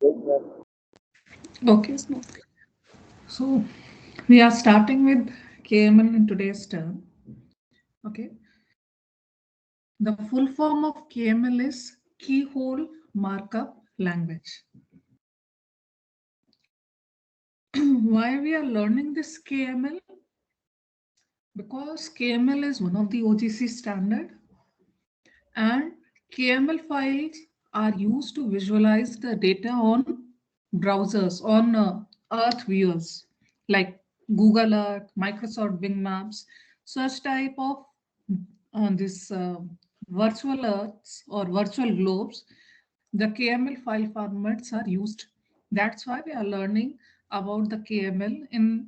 Yes, ma'am. Okay. So we are starting with KML in today's term. Okay. The full form of KML is Keyhole Markup Language. Why we are learning this KML? Because KML is one of the OGC standard and KML files are used to visualize the data on browsers, on Earth viewers like Google Earth, Microsoft Bing Maps, such type of this virtual Earths or virtual globes. The KML file formats are used. That's why we are learning about the KML in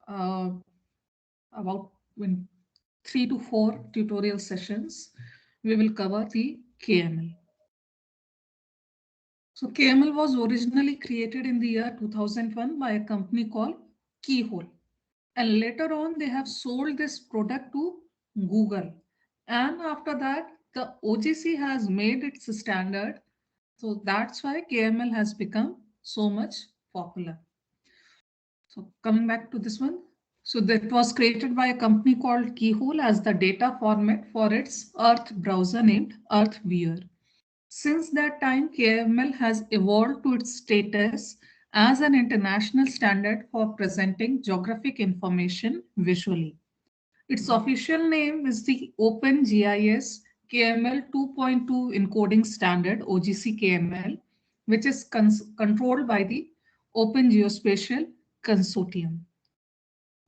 uh, about in 3 to 4 tutorial sessions. We will cover the KML. So KML was originally created in the year 2001 by a company called Keyhole. And later on, they have sold this product to Google. And after that, the OGC has made its standard. So that's why KML has become so much popular. So coming back to this one. So that was created by a company called Keyhole as the data format for its Earth browser named Earth Viewer. Since that time, KML has evolved to its status as an international standard for presenting geographic information visually. Its official name is the Open GIS KML 2.2 encoding standard, OGC KML, which is controlled by the Open Geospatial Consortium.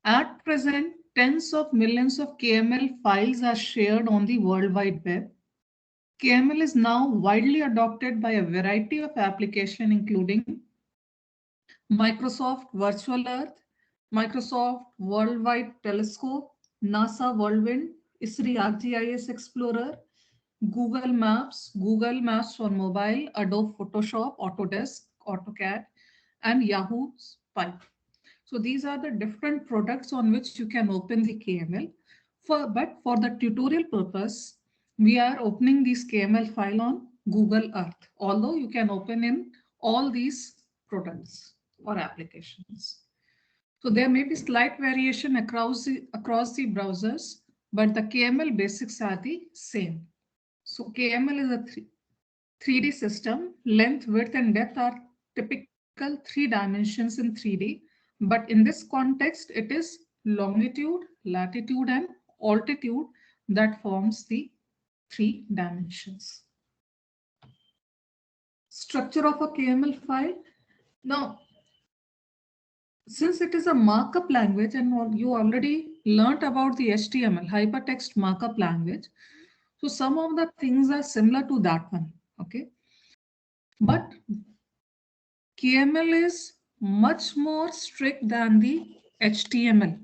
At present, tens of millions of KML files are shared on the World Wide Web. KML is now widely adopted by a variety of applications, including Microsoft Virtual Earth, Microsoft Worldwide Telescope, NASA Whirlwind, ISRI ArcGIS Explorer, Google Maps for mobile, Adobe Photoshop, Autodesk, AutoCAD, and Yahoo Spy. So these are the different products on which you can open the KML. But for the tutorial purpose, we are opening this KML file on Google Earth, although you can open in all these products or applications. So there may be slight variation across the browsers, but the KML basics are the same. So KML is a 3D system. Length, width, and depth are typical 3 dimensions in 3D. But in this context, it is longitude, latitude, and altitude that forms the 3 dimensions. Structure of a KML file. Now, since it is a markup language and you already learnt about the HTML, hypertext markup language, so some of the things are similar to that one, okay? But KML is much more strict than the HTML.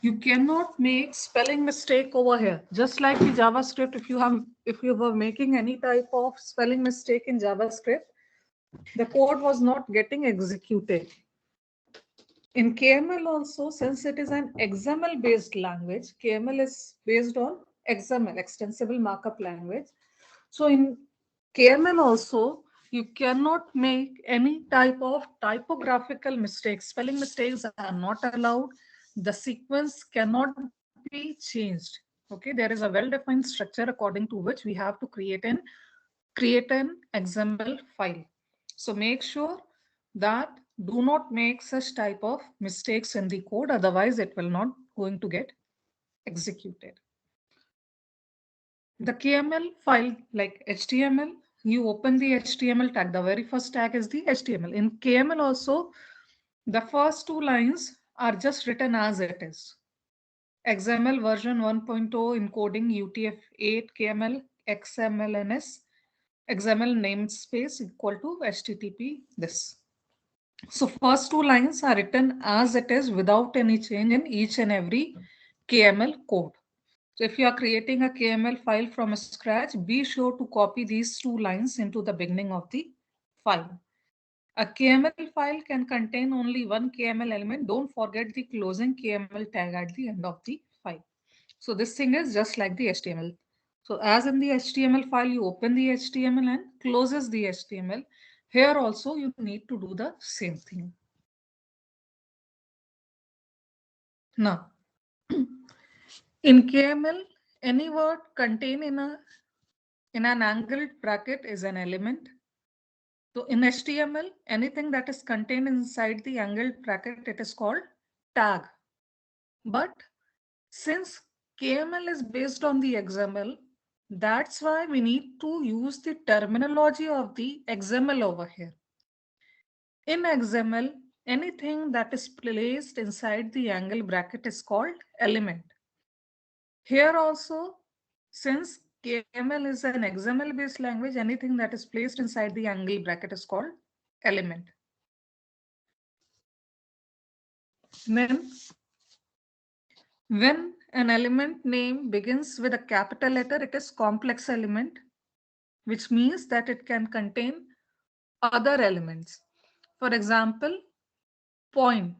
You cannot make spelling mistake over here. Just like the JavaScript, if you were making any type of spelling mistake in JavaScript, the code was not getting executed. In KML also, since it is an XML based language, KML is based on XML, extensible markup language. So in KML also, you cannot make any type of typographical mistakes. Spelling mistakes are not allowed. The sequence cannot be changed. Okay, there is a well-defined structure according to which we have to create an XML file. So make sure that do not make such type of mistakes in the code, otherwise it will not going to get executed. The KML file like HTML, you open the HTML tag. The very first tag is the HTML. In KML also, the first 2 lines are just written as it is. XML version 1.0 encoding UTF-8 KML XMLNS XML namespace equal to HTTP this. So first 2 lines are written as it is without any change in each and every KML code. So if you are creating a KML file from scratch, be sure to copy these 2 lines into the beginning of the file. A KML file can contain only one KML element. Don't forget the closing KML tag at the end of the file. So this thing is just like the HTML. So as in the HTML file, you open the HTML and closes the HTML. Here also you need to do the same thing. Now, in KML, any word contained in an angled bracket is an element. So in HTML, anything that is contained inside the angled bracket, it is called tag. But since KML is based on the XML, that's why we need to use the terminology of the XML over here. In XML, anything that is placed inside the angle bracket is called element. Here also, since KML is an XML based language, anything that is placed inside the angle bracket is called element. Then, when an element name begins with a capital letter, it is complex element, which means that it can contain other elements. For example, point.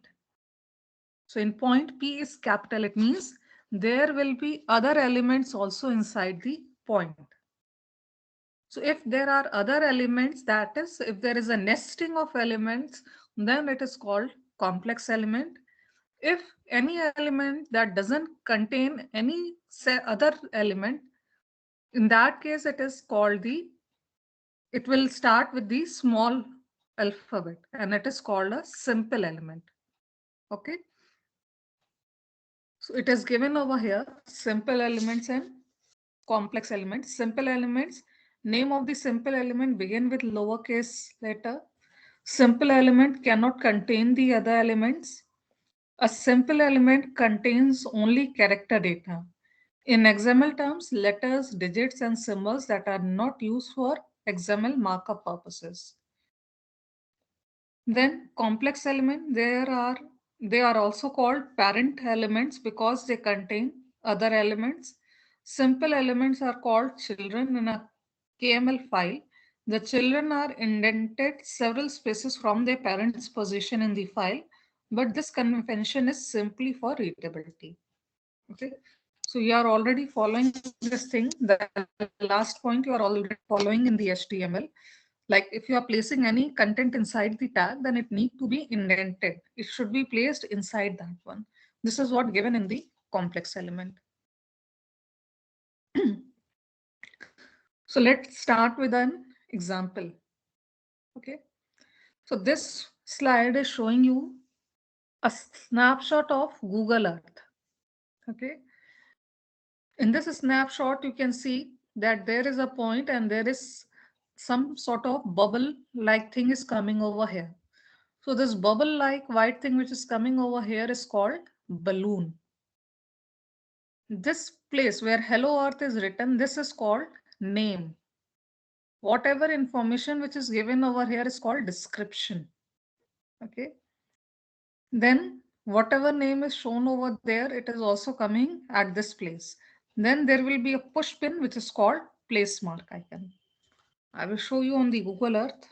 So in point, P is capital. It means there will be other elements also inside the point. So if there are other elements, that is, if there is a nesting of elements, then it is called complex element. If any element that doesn't contain any other element, in that case, it is called it will start with the small alphabet and it is called a simple element. Okay. So it is given over here, simple elements and complex elements. Simple elements, name of the simple element begin with lowercase letter. Simple element cannot contain the other elements. A simple element contains only character data. In XML terms, letters, digits, and symbols that are not used for XML markup purposes. Then complex element, they are also called parent elements because they contain other elements. Simple elements are called children in a KML file. The children are indented several spaces from their parent's position in the file, but this convention is simply for readability. Okay, so you are already following this thing. The last point you are already following in the HTML. Like if you are placing any content inside the tag, then it need to be indented. It should be placed inside that one. This is what given in the complex element. So let's start with an example. Okay. So this slide is showing you a snapshot of Google Earth. Okay. In this snapshot, you can see that there is a point and there is some sort of bubble like thing is coming over here. So this bubble like white thing which is coming over here is called balloon. This place where hello earth is written, this is called name. Whatever information which is given over here is called description. Okay. Then whatever name is shown over there, it is also coming at this place. Then there will be a push pin which is called place mark icon. I will show you on the Google Earth.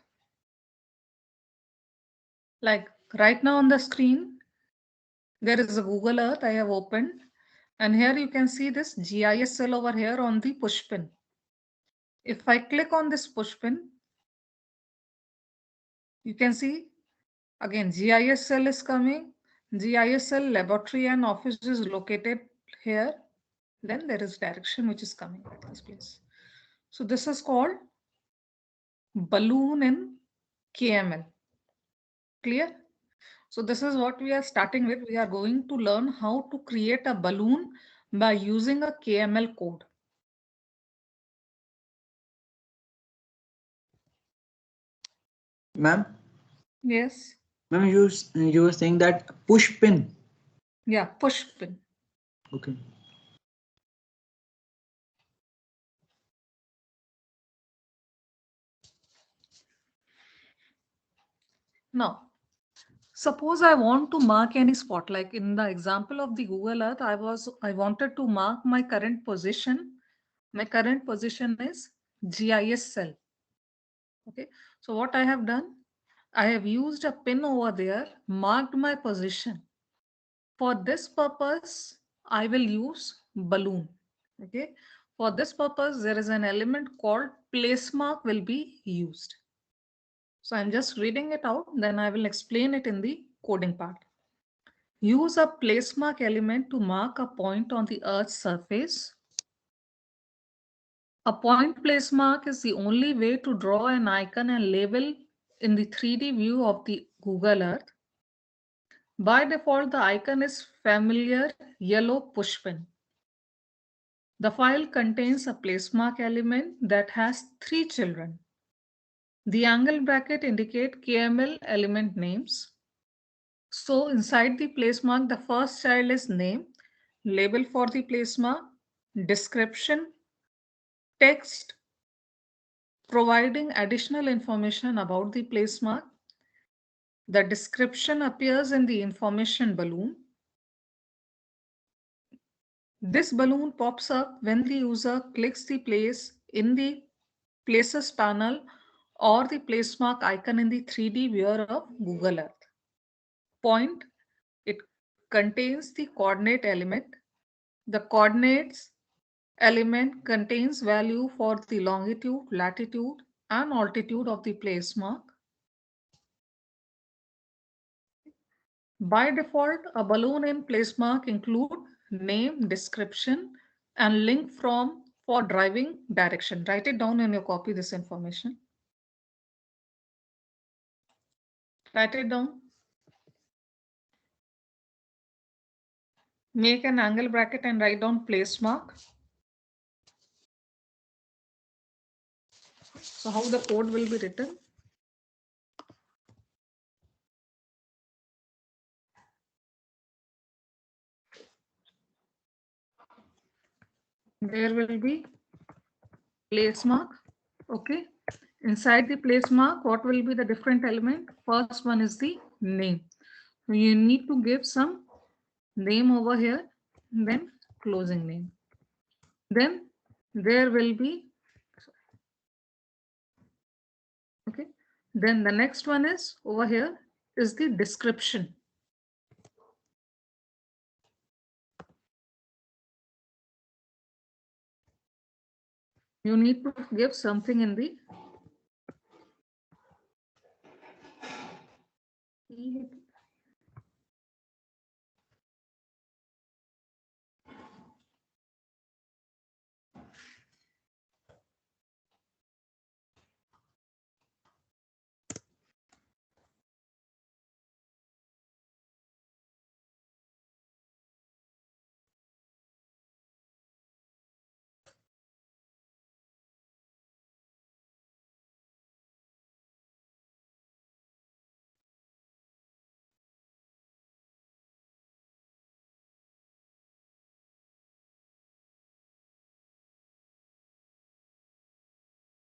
Like right now on the screen, there is a Google Earth I have opened. And here you can see this GIS cell over here on the push pin. If I click on this push pin, you can see again GIS cell is coming. GIS cell laboratory and office is located here. Then there is direction which is coming at this place. So this is called balloon in KML. Clear? So this is what we are starting with. We are going to learn how to create a balloon by using a KML code. Ma'am, Yes. ma'am, you were saying that push pin. Yeah, push pin. Okay. Now, suppose I want to mark any spot, like in the example of the Google Earth, I wanted to mark my current position. My current position is GIS cell. Okay, so what I have done, I have used a pin over there, marked my position. For this purpose, I will use balloon. Okay, For this purpose, there is an element called place mark will be used. So I'm just reading it out, then I will explain it in the coding part. Use a place mark element to mark a point on the Earth's surface. A point place mark is the only way to draw an icon and label in the 3D view of the Google Earth. By default, the icon is familiar yellow pushpin. The file contains a place mark element that has 3 children. The angle bracket indicate KML element names. So inside the place mark, the first child is name, label for the place mark, description, text, providing additional information about the place mark. The description appears in the information balloon. This balloon pops up when the user clicks the place in the Places panel or the place mark icon in the 3D viewer of Google Earth. Point, it contains the coordinate element. The coordinates element contains value for the longitude, latitude, and altitude of the place mark. By default, a balloon in place mark include name, description, and link from for driving direction. Write it down in your copy, this information. Write it down. Make an angle bracket and write down place mark. So how the code will be written? There will be place mark. Okay. Inside the place mark, what will be the different element? First one is the name. So you need to give some name over here, then closing name. Then there will be, okay. Then the next one is over here is the description. You need to give something in the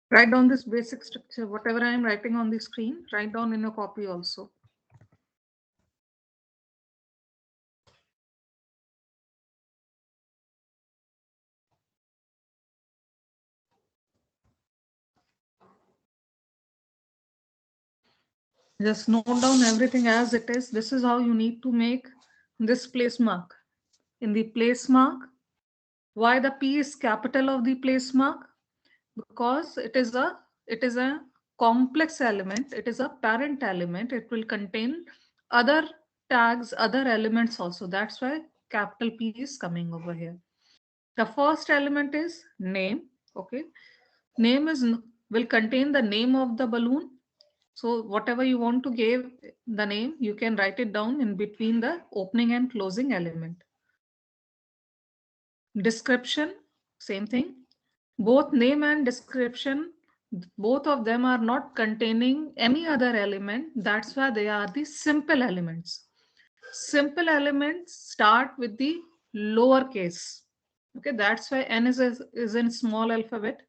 write down this basic structure, whatever I am writing on the screen, write down in your copy also. Just note down everything as it is. This is how you need to make this place mark. In the place mark, why the P is capital of the place mark? Because it is a complex element. It is a parent element. It will contain other tags, other elements also. That's why capital P is coming over here. The first element is name. Okay. Name will contain the name of the balloon. So whatever you want to give the name, you can write it down in between the opening and closing element. Description, same thing. Both name and description, both of them are not containing any other element. That's why they are the simple elements. Simple elements start with the lowercase. Okay, that's why N is in small alphabet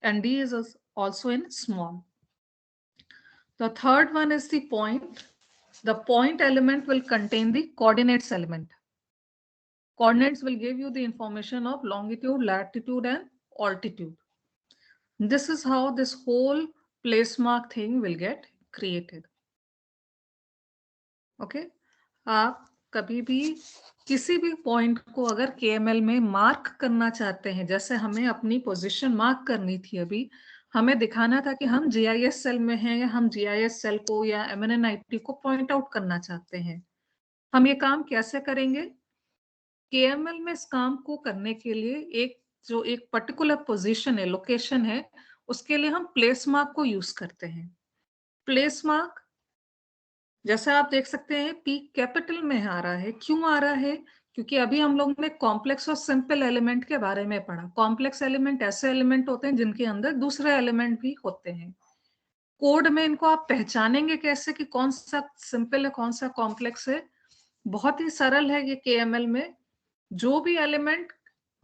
and D is also in small. The third one is the point. The point element will contain the coordinates element. Coordinates will give you the information of longitude, latitude, and altitude. This is how this whole place mark thing will get created. Okay. कभी भी किसी भी point को अगर केएमएल में mark करना चाहते हैं, जैसे हमें अपनी पोजीशन मार्क करनी थी, अभी हमें दिखाना था कि हम जीआईएस सेल में हैं या हम जीआईएस सेल को या एमएनएनआईटी को पॉइंट आउट करना चाहते हैं। हम ये काम कैसे करेंगे? केएमएल में इस काम को करने के लिए एक पर्टिकुलर पोजीशन है, लोकेशन है, उसके लिए हम प्लेस मार्क को यूज करते हैं। प्लेस मार्क जैसा आप देख सकते हैं पी कैपिटल में आ रहा है। क्यों आ रहा है? क्योंकि अभी हम लोगों ने कॉम्प्लेक्स और सिंपल एलिमेंट के बारे में पढ़ा। कॉम्प्लेक्स एलिमेंट ऐसे एलिमेंट होते हैं जिनके अंदर दूसरे एलिमेंट भी होते हैं। कोड में इनको आप पहचानेंगे कैसे कि कौन सा सिंपल है कौन सा कॉम्प्लेक्स है? बहुत ही सरल है ये केएमएल में। जो भी एलिमेंट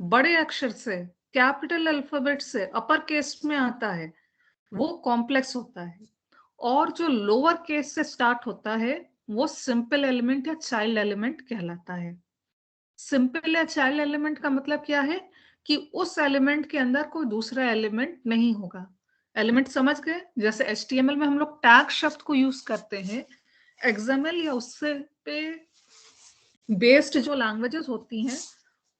बड़े अक्षर से, कैपिटल अल्फाबेट से अपर केस में आता है वो कॉम्प्लेक्स होता है, और जो लोअर केस से स्टार्ट होता है वो सिंपल एलिमेंट या चाइल्ड एलिमेंट कहलाता है। सिंपल या चाइल्ड एलिमेंट का मतलब क्या है? कि उस एलिमेंट के अंदर कोई दूसरा एलिमेंट नहीं होगा। एलिमेंट समझ गए? जैसे एचटीएमएल में हम लोग टैग शब्द को यूज करते हैं, एक्सएमएल या उससे पे बेस्ड जो लैंग्वेजेस होती हैं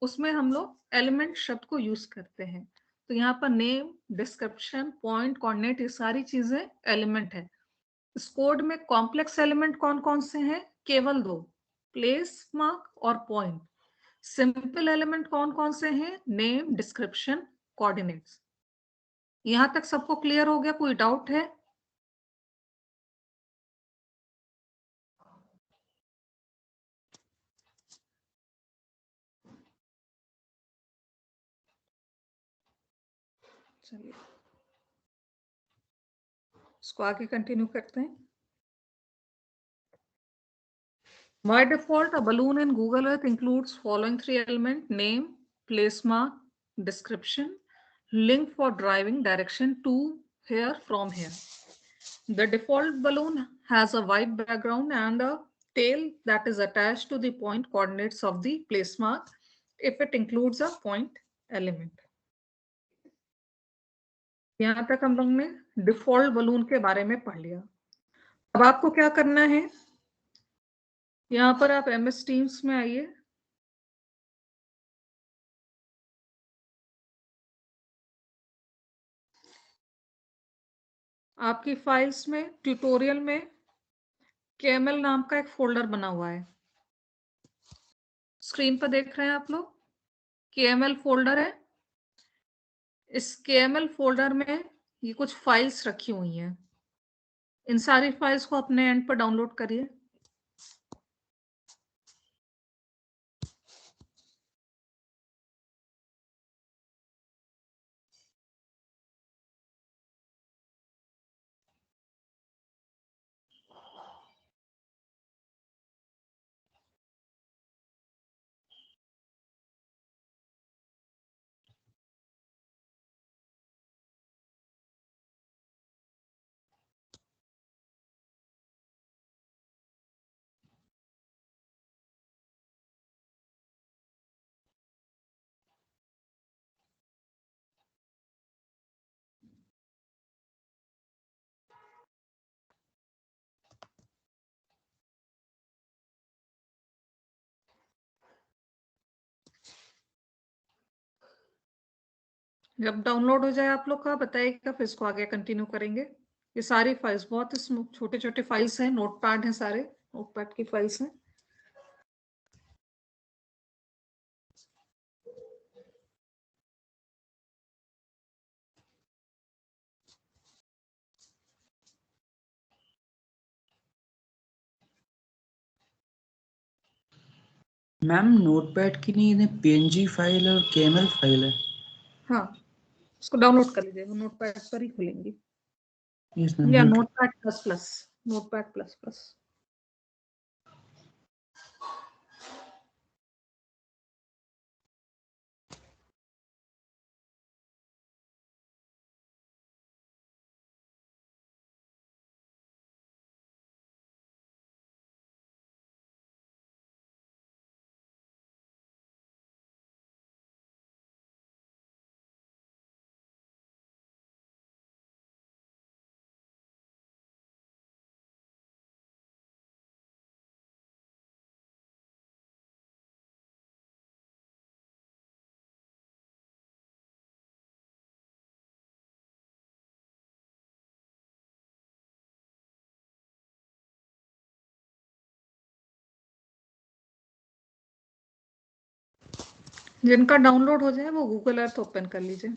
उसमें हम लोग एलिमेंट शब्द को यूज करते हैं। तो यहाँ पर नेम, डिस्क्रिप्शन, पॉइंट, कोऑर्डिनेट, ये सारी चीजें एलिमेंट है। इस कोड में कॉम्प्लेक्स एलिमेंट कौन कौन से हैं? केवल दो, प्लेस मार्क और पॉइंट। सिंपल एलिमेंट कौन कौन से हैं? Name, description, coordinates. यहां तक सबको क्लियर हो गया? कोई डाउट है? चलिए इसको आगे कंटिन्यू करते हैं। By default, a balloon in Google Earth includes following three elements: name, place mark, description, link for driving direction to here from here. The default balloon has a white background and a tail that is attached to the point coordinates of the place mark if it includes a point element. यहाँ तक हम लोग ने default balloon के बारे में पढ़ लिया। अब आपको क्या करना है? यहाँ पर आप MS Teams में आइए। आपकी फाइल्स में ट्यूटोरियल में केएमएल नाम का एक फोल्डर बना हुआ है। स्क्रीन पर देख रहे हैं आप लोग? केएमएल फोल्डर है। इस केएमएल फोल्डर में ये कुछ फाइल्स रखी हुई हैं। इन सारी फाइल्स को अपने एंड पर डाउनलोड करिए। जब डाउनलोड हो जाए आप लोग का बताइएगा, फिर इसको आगे कंटिन्यू करेंगे। ये सारी फाइल्स बहुत छोटे छोटे फाइल्स हैं, नोटपैड हैं, सारे नोटपैड की फाइल्स हैं। मैम नोटपैड की नहीं, इन्हें PNG फाइल और KML फाइल है। हाँ, इसको डाउनलोड कर लीजिएगा, नोटपैड पर ही खुलेंगी यस मैम, या हो गया। Notepad plus plus, notepad plus plus. जिनका डाउनलोड हो जाए वो गूगल अर्थ ओपन कर लीजिए।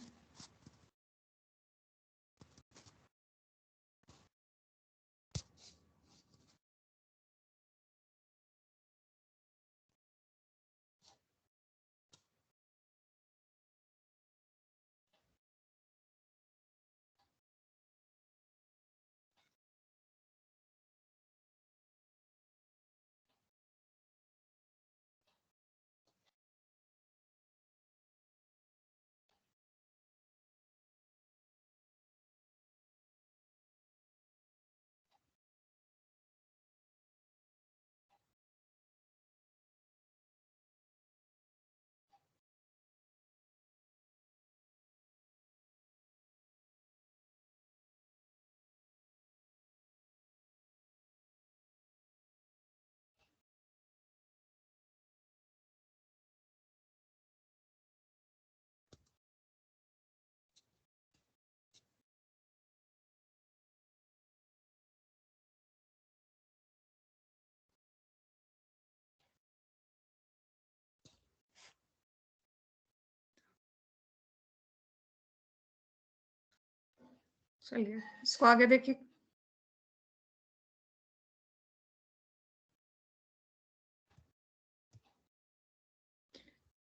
चलिए इसको आगे देखिए।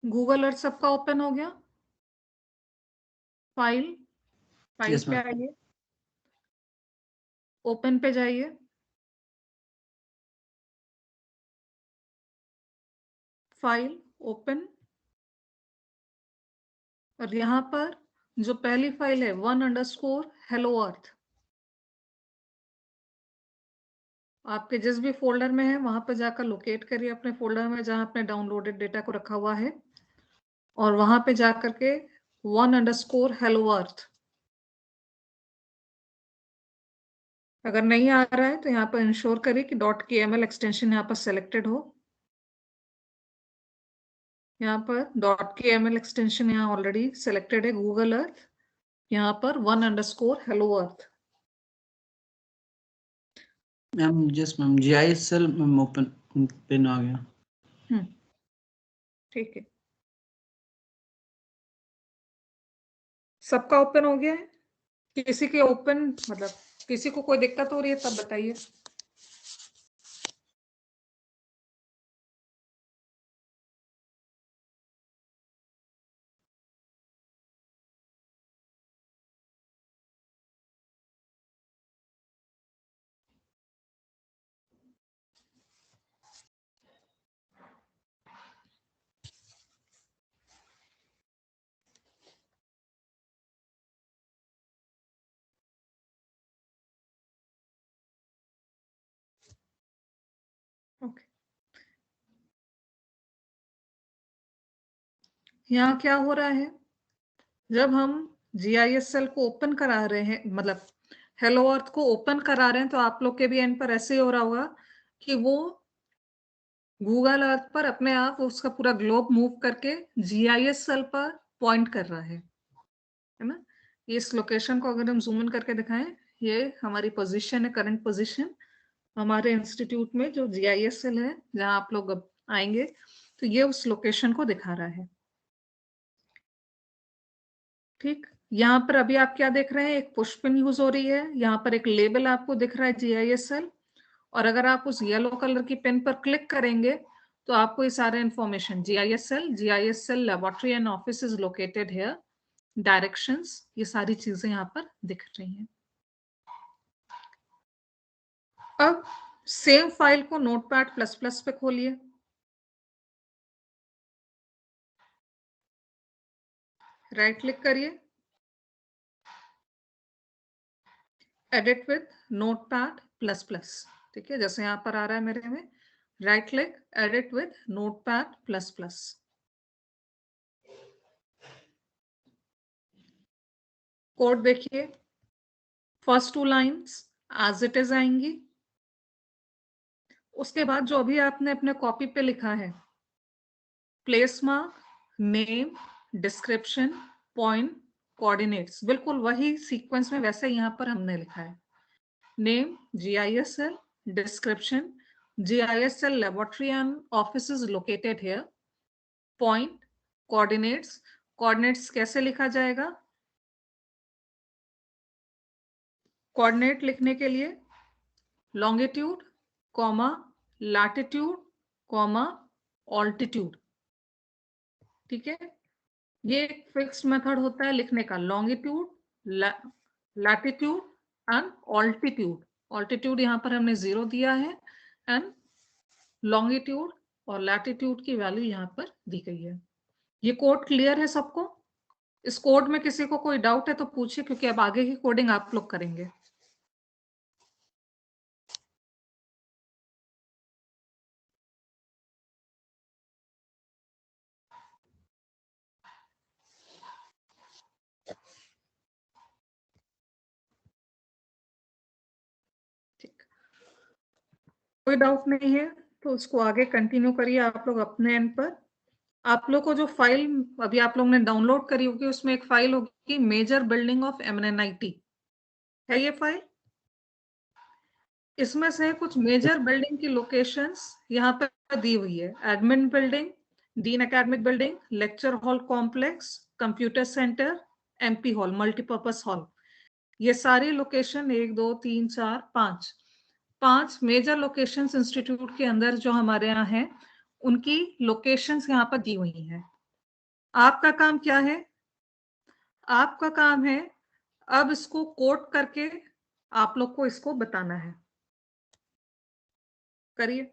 गूगल अर्थ सबका ओपन हो गया। फाइल Yes, पे ma'am. आइए, ओपन पे जाइए, फाइल ओपन, और यहाँ पर जो पहली फाइल है 1_hello earth, आपके जिस भी फोल्डर में है वहां पर जाकर लोकेट करिए अपने फोल्डर में जहां आपने डाउनलोडेड डेटा को रखा हुआ है, और वहां पे जाकर के 1_hello earth, अगर नहीं आ रहा है तो यहाँ पर इंश्योर करिए कि .kml एक्सटेंशन यहाँ पर सेलेक्टेड हो। यहाँ पर .kml एक्सटेंशन यहाँ ऑलरेडी सेलेक्टेड है गूगल अर्थ, यहाँ पर 1_hello earth। Ma'am yes ma'am, GIS cell ma'am open pin आ गया। ठीक है, सबका ओपन हो गया है? किसी के ओपन मतलब किसी को कोई दिक्कत हो रही है तब बताइए। ओके, यहाँ क्या हो रहा है, जब हम GIS सेल को ओपन करा रहे हैं, मतलब हेलो अर्थ को ओपन करा रहे हैं, तो आप लोग के भी एंड पर ऐसे ही हो रहा होगा कि वो गूगल अर्थ पर अपने आप उसका पूरा ग्लोब मूव करके GIS सेल पर पॉइंट कर रहा है ना। इस लोकेशन को अगर हम जूम इन करके दिखाएं, ये हमारी पोजीशन है, करंट पोजीशन हमारे इंस्टीट्यूट में जो GIS सेल है जहां आप लोग अब आएंगे, तो ये उस लोकेशन को दिखा रहा है। ठीक, यहाँ पर अभी आप क्या देख रहे हैं, एक पुश पिन यूज हो रही है, यहाँ पर एक लेबल आपको दिख रहा है GIS सेल, और अगर आप उस येलो कलर की पेन पर क्लिक करेंगे तो आपको ये सारे information GIS cell laboratory and office is located here, directions, ये सारी चीजें यहाँ पर दिख रही हैं। अब सेम फाइल को नोटपैड प्लस प्लस पे खोलिए, राइट क्लिक करिए, edit with notepad plus plus. ठीक है, जैसे यहाँ पर आ रहा है मेरे में, right click, edit with notepad plus plus. Code देखिए, first 2 lines as it is आएंगी, उसके बाद जो अभी आपने अपने कॉपी पे लिखा है, place mark, name, description, point, coordinates, बिल्कुल वही सीक्वेंस में वैसे यहाँ पर हमने लिखा है। Name GIS cell, description GIS cell laboratory and office is located here, point coordinates. Coordinates कैसे लिखा जाएगा? कोऑर्डिनेट लिखने के लिए longitude comma latitude comma altitude. ठीक है, ये एक फिक्स्ड मेथड होता है लिखने का, longitude, latitude and altitude. Altitude यहाँ पर हमने 0 दिया है एंड लॉन्गिट्यूड और लैटिट्यूड की वैल्यू यहाँ पर दी गई है। ये कोड क्लियर है सबको? इस कोड में किसी को कोई डाउट है तो पूछिए, क्योंकि अब आगे की कोडिंग आप लोग करेंगे। ठीक, कोई डाउट नहीं है तो उसको आगे कंटिन्यू करिए आप लोग अपने एंड पर। आप लोग को जो फाइल अभी आप लोग ने डाउनलोड करी होगी उसमें एक फाइल होगी मेजर बिल्डिंग ऑफ MNIT, है ये फाइल? इसमें से कुछ मेजर बिल्डिंग की लोकेशंस यहाँ पर दी हुई है। Admin building, dean academic building, lecture hall complex, computer centre, MP hall, multipurpose hall. ये सारी लोकेशन 1 2 3 4 5 मेजर लोकेशंस इंस्टीट्यूट के अंदर जो हमारे यहाँ हैं, उनकी लोकेशंस यहाँ पर दी हुई हैं। आपका काम क्या है? आपका काम है अब इसको कोड करके आप लोग को इसको बताना है। करिए।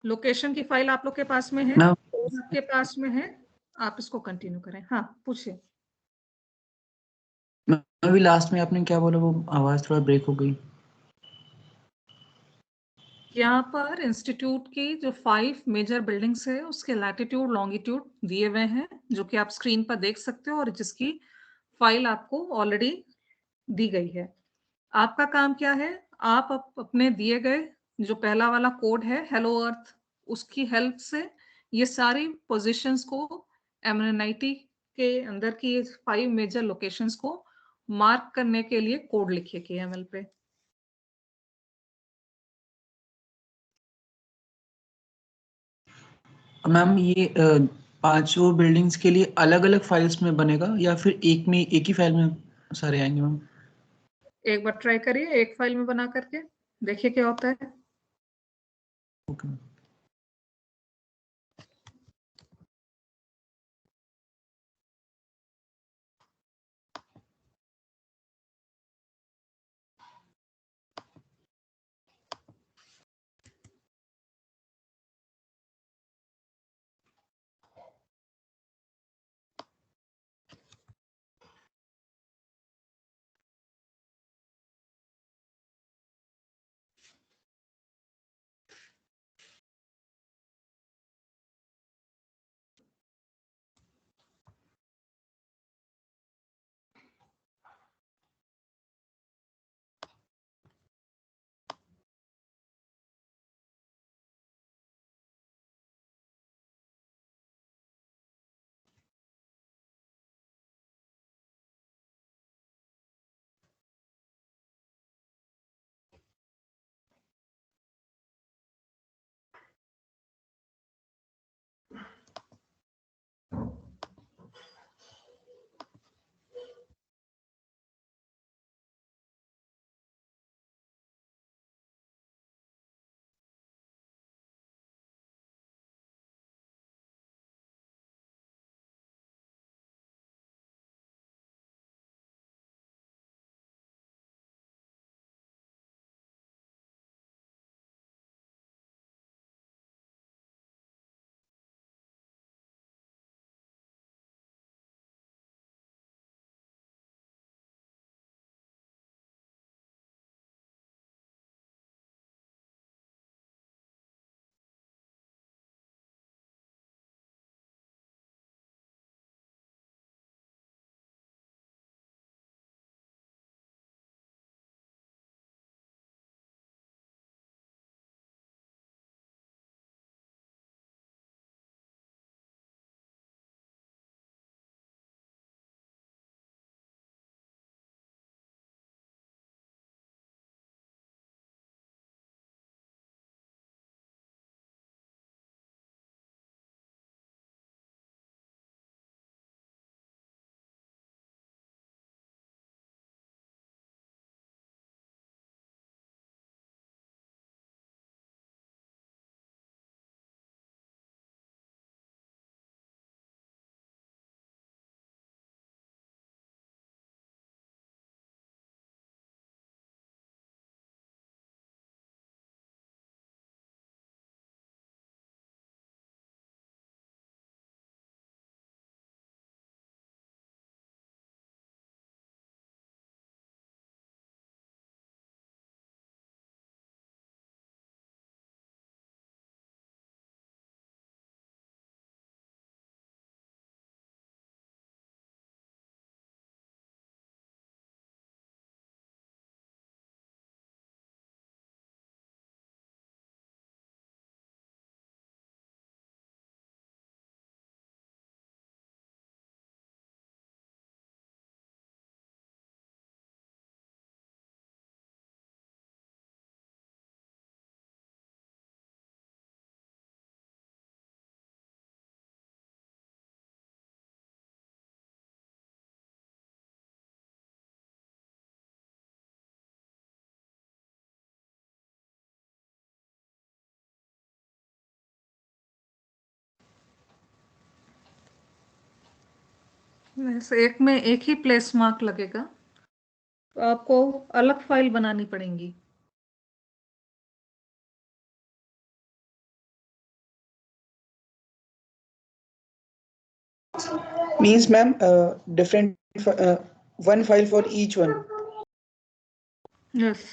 लोकेशन की फाइल आप लोग के पास में है, मैम आपके पास में है, आप इसको कंटिन्यू करें। हाँ पूछिए। अभी लास्ट में आपने क्या बोला, वो आवाज थोड़ा ब्रेक हो गई। यहाँ पर इंस्टीट्यूट की जो 5 मेजर बिल्डिंग्स है उसके लैटिट्यूड लॉन्गिट्यूड दिए हुए हैं, जो कि आप स्क्रीन पर देख सकते हो और जिसकी फाइल आपको ऑलरेडी दी गई है। आपका काम क्या है? आप अपने दिए गए जो पहला वाला कोड है हेलो अर्थ, उसकी हेल्प से ये सारी पोजीशंस को MNIT के अंदर की 5 मेजर लोकेशंस को मार्क करने के लिए कोड लिखिए KML पे। मैम ये पांचों बिल्डिंग्स के लिए अलग अलग फाइल्स में बनेगा या फिर एक ही फाइल में सारे आएंगे मैम? एक बार ट्राई करिए एक फाइल में बना करके, देखिए क्या होता है। ओके। वैसे एक में एक ही प्लेस मार्क लगेगा, तो आपको अलग फाइल बनानी पड़ेंगी। Means, ma'am, different one file for each one. Yes.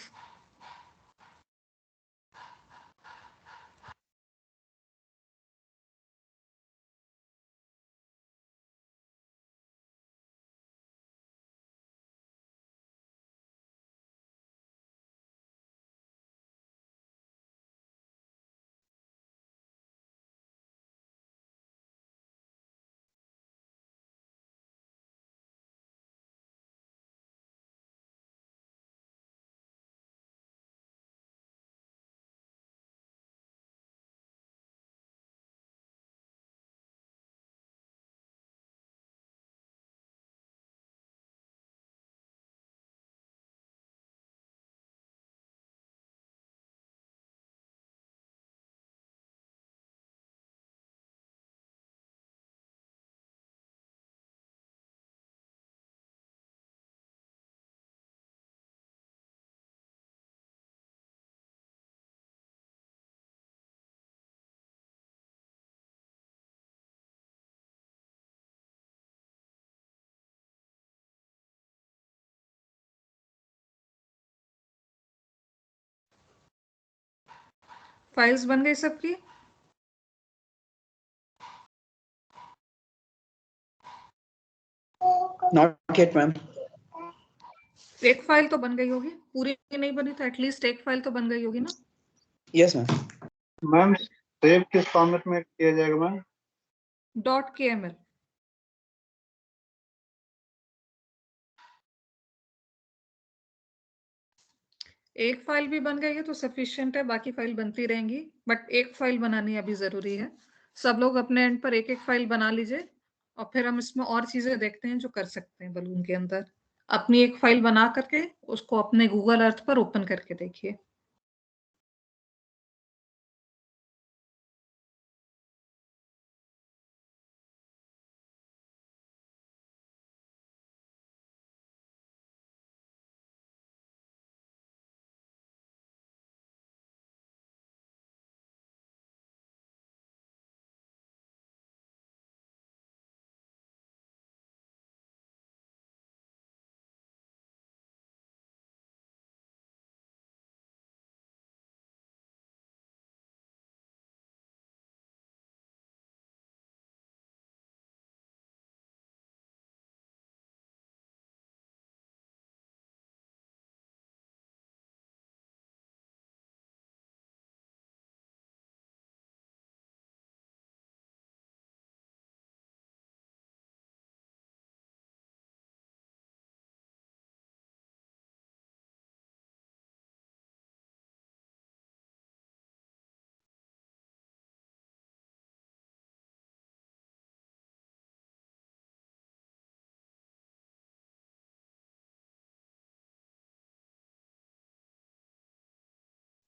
Files बन गई सबकी? Not yet, ma'am. एक फाइल तो बन गई होगी, पूरी नहीं बनी तो एटलीस्ट एक फाइल तो बन गई होगी ना? Yes, ma'am. मैम सेव किस फॉर्मेट में किया जाएगा मैम? .kml। एक फाइल भी बन गई है तो सफिशिएंट है, बाकी फाइल बनती रहेंगी, बट एक फाइल बनानी अभी जरूरी है। सब लोग अपने एंड पर एक एक फाइल बना लीजिए और फिर हम इसमें और चीजें देखते हैं जो कर सकते हैं बलून के अंदर। अपनी एक फाइल बना करके उसको अपने गूगल अर्थ पर ओपन करके देखिए।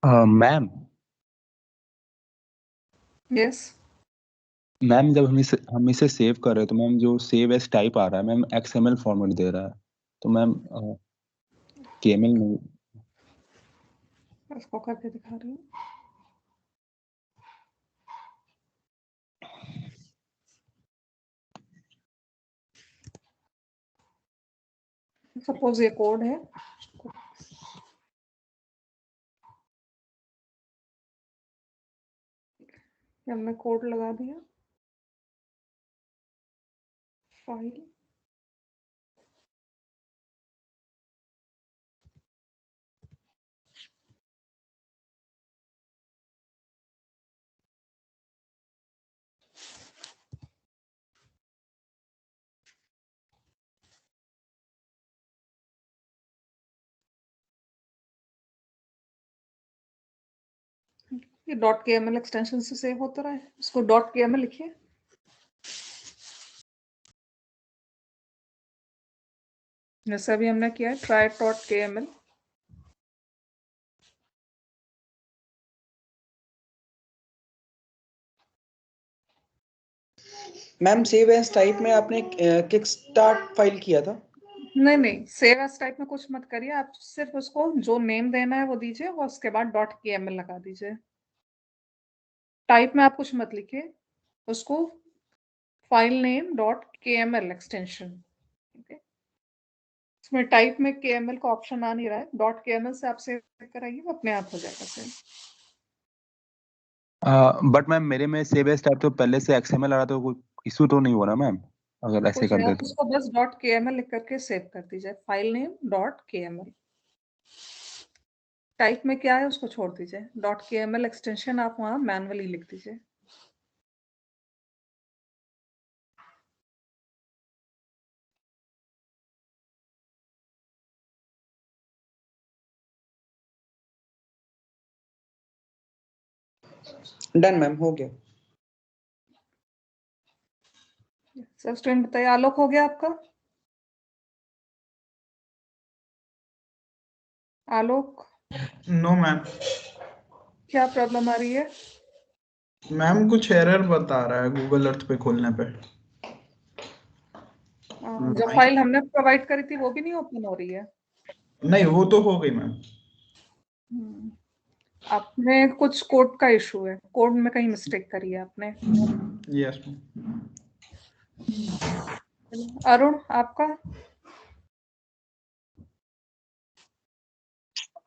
Ma'am yes. मैम जब हम इसे सेव कर रहे हैं तो मैम जो सेव एज टाइप आ रहा है मैम XML फॉर्मेट दे रहा है, तो मैम KML नहीं। इसको करके दिखा रही हूँ। सपोज ये कोड है, हमने कोड लगा दिया, फाइल, ये .kml एक्सटेंशन से सेव होता रहा है, इसको .kml लिखिए। जैसा भी हमने किया है try.kml। Ma'am save as type में आपने किक स्टार्ट फाइल किया था। नहीं, सेव एज टाइप में कुछ मत करिए, आप सिर्फ उसको जो नेम देना है वो दीजिए और उसके बाद .kml लगा दीजिए। टाइप में आप कुछ मत लिखिए, उसको फाइल नेम .kml एक्सटेंशन, ठीक है। इसमें टाइप में kml का ऑप्शन आ नहीं रहा है, .kml से आप सेव कराइए, वो अपने आप हो जाएगा सेव। बट मैम मेरे में सेव एज टाइप तो पहले से XML आ रहा, तो कोई इशू तो नहीं हो रहा मैम अगर ऐसे कुछ कर नहीं, दे आप तो? उसको बस .kml लिख करके सेव कर दीजिए, फाइल नेम .kml। टाइप में क्या है उसको छोड़ दीजिए, .kml एक्सटेंशन आप वहां मैनुअली लिख दीजिए। डन मैम, हो गया। सब स्टूडेंट बताइए, आलोक हो गया आपका? आलोक, नो मैम। क्या प्रॉब्लम आ रही है? मैम कुछ एरर बता रहा है गूगल अर्थ पे खोलने पे। जो फाइल हमने प्रोवाइड करी थी वो भी नहीं ओपन हो रही है? नहीं, वो तो हो गई मैम। आपने कुछ कोड का इशू है, कोड में कहीं मिस्टेक करी है आपने। Yes ma'am. अरुण, आपका?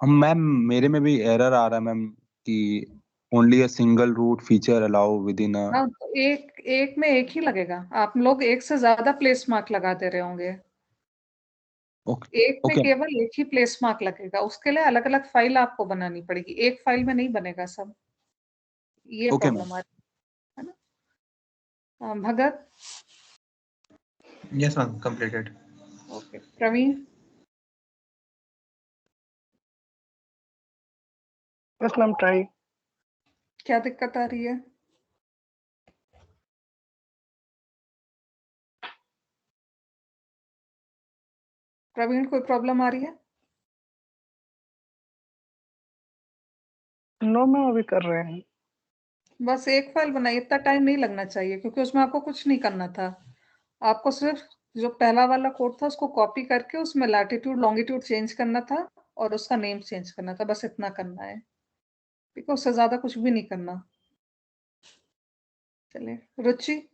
मैम मेरे में भी एरर आ रहा है मैम कि only a single root feature allow within a. हाँ, तो एक में एक ही लगेगा, आप लोग एक से ज्यादा प्लेस मार्क लगा दे रहे होंगे। एक में ओके केवल एक ही प्लेस मार्क लगेगा, उसके लिए अलग अलग फाइल आपको बनानी पड़ेगी, एक फाइल में नहीं बनेगा सब, ये ओके मैम। प्रॉब्लम आ रही है ना। Bhagat? Yes ma'am, completed. Okay, Praveen? Yes ma'am, try. क्या दिक्कत आ रही है? प्रवीण, कोई प्रॉब्लम आ रही है? नो मैम, अभी कर रहे हैं। बस एक फाइल बनाइए, इतना टाइम नहीं लगना चाहिए, क्योंकि उसमें आपको कुछ नहीं करना था। आपको सिर्फ जो पहला वाला कोड था उसको कॉपी करके उसमें लैटिट्यूड लॉन्गिट्यूड चेंज करना था और उसका नेम चेंज करना था, बस इतना करना है, ठीक है, उससे ज्यादा कुछ भी नहीं करना। चलिए, रुचि?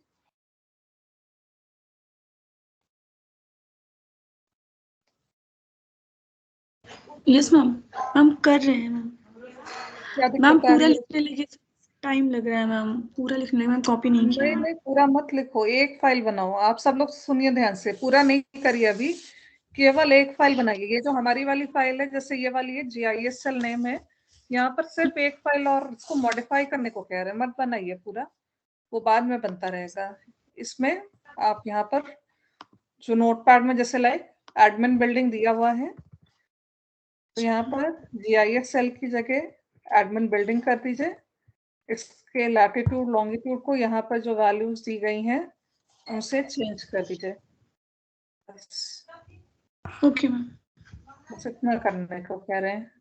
यस मैम, हम कर रहे हैं मैम। क्या मैम दिक्कत आ पूरा रही है? लिखने लगे टाइम लग रहा है मैम, पूरा लिखने में कॉपी नहीं किया नहीं मैम। नहीं, पूरा मत लिखो, एक फाइल बनाओ। आप सब लोग सुनिए ध्यान से, पूरा नहीं करिए अभी, केवल एक फाइल बनाइए। ये जो हमारी वाली फाइल है, जैसे ये वाली है GISL नेम है, यहाँ पर सिर्फ एक फाइल और इसको मॉडिफाई करने को कह रहे हैं, मत बनाइए पूरा, वो बाद में बनता रहेगा। इसमें आप यहाँ पर जो नोटपैड में जैसे लाइक एडमिन बिल्डिंग दिया हुआ है, तो यहाँ पर GISL की जगह एडमिन बिल्डिंग कर दीजिए। इसके लैटिट्यूड लॉन्गिट्यूड को यहाँ पर जो वैल्यूज दी गई हैं उनसे चेंज कर दीजिए, बस ओके मैम। बस इतना करने को कह रहे हैं।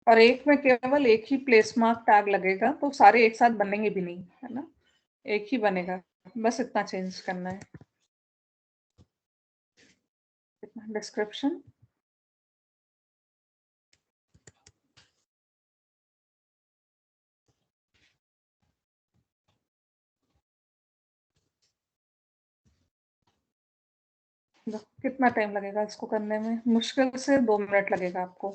और एक में केवल एक ही प्लेस मार्क टैग लगेगा, तो सारे एक साथ बनेंगे भी नहीं, है ना, एक ही बनेगा, बस इतना चेंज करना है। डिस्क्रिप्शन कितना टाइम लगेगा इसको करने में? मुश्किल से 2 मिनट लगेगा आपको।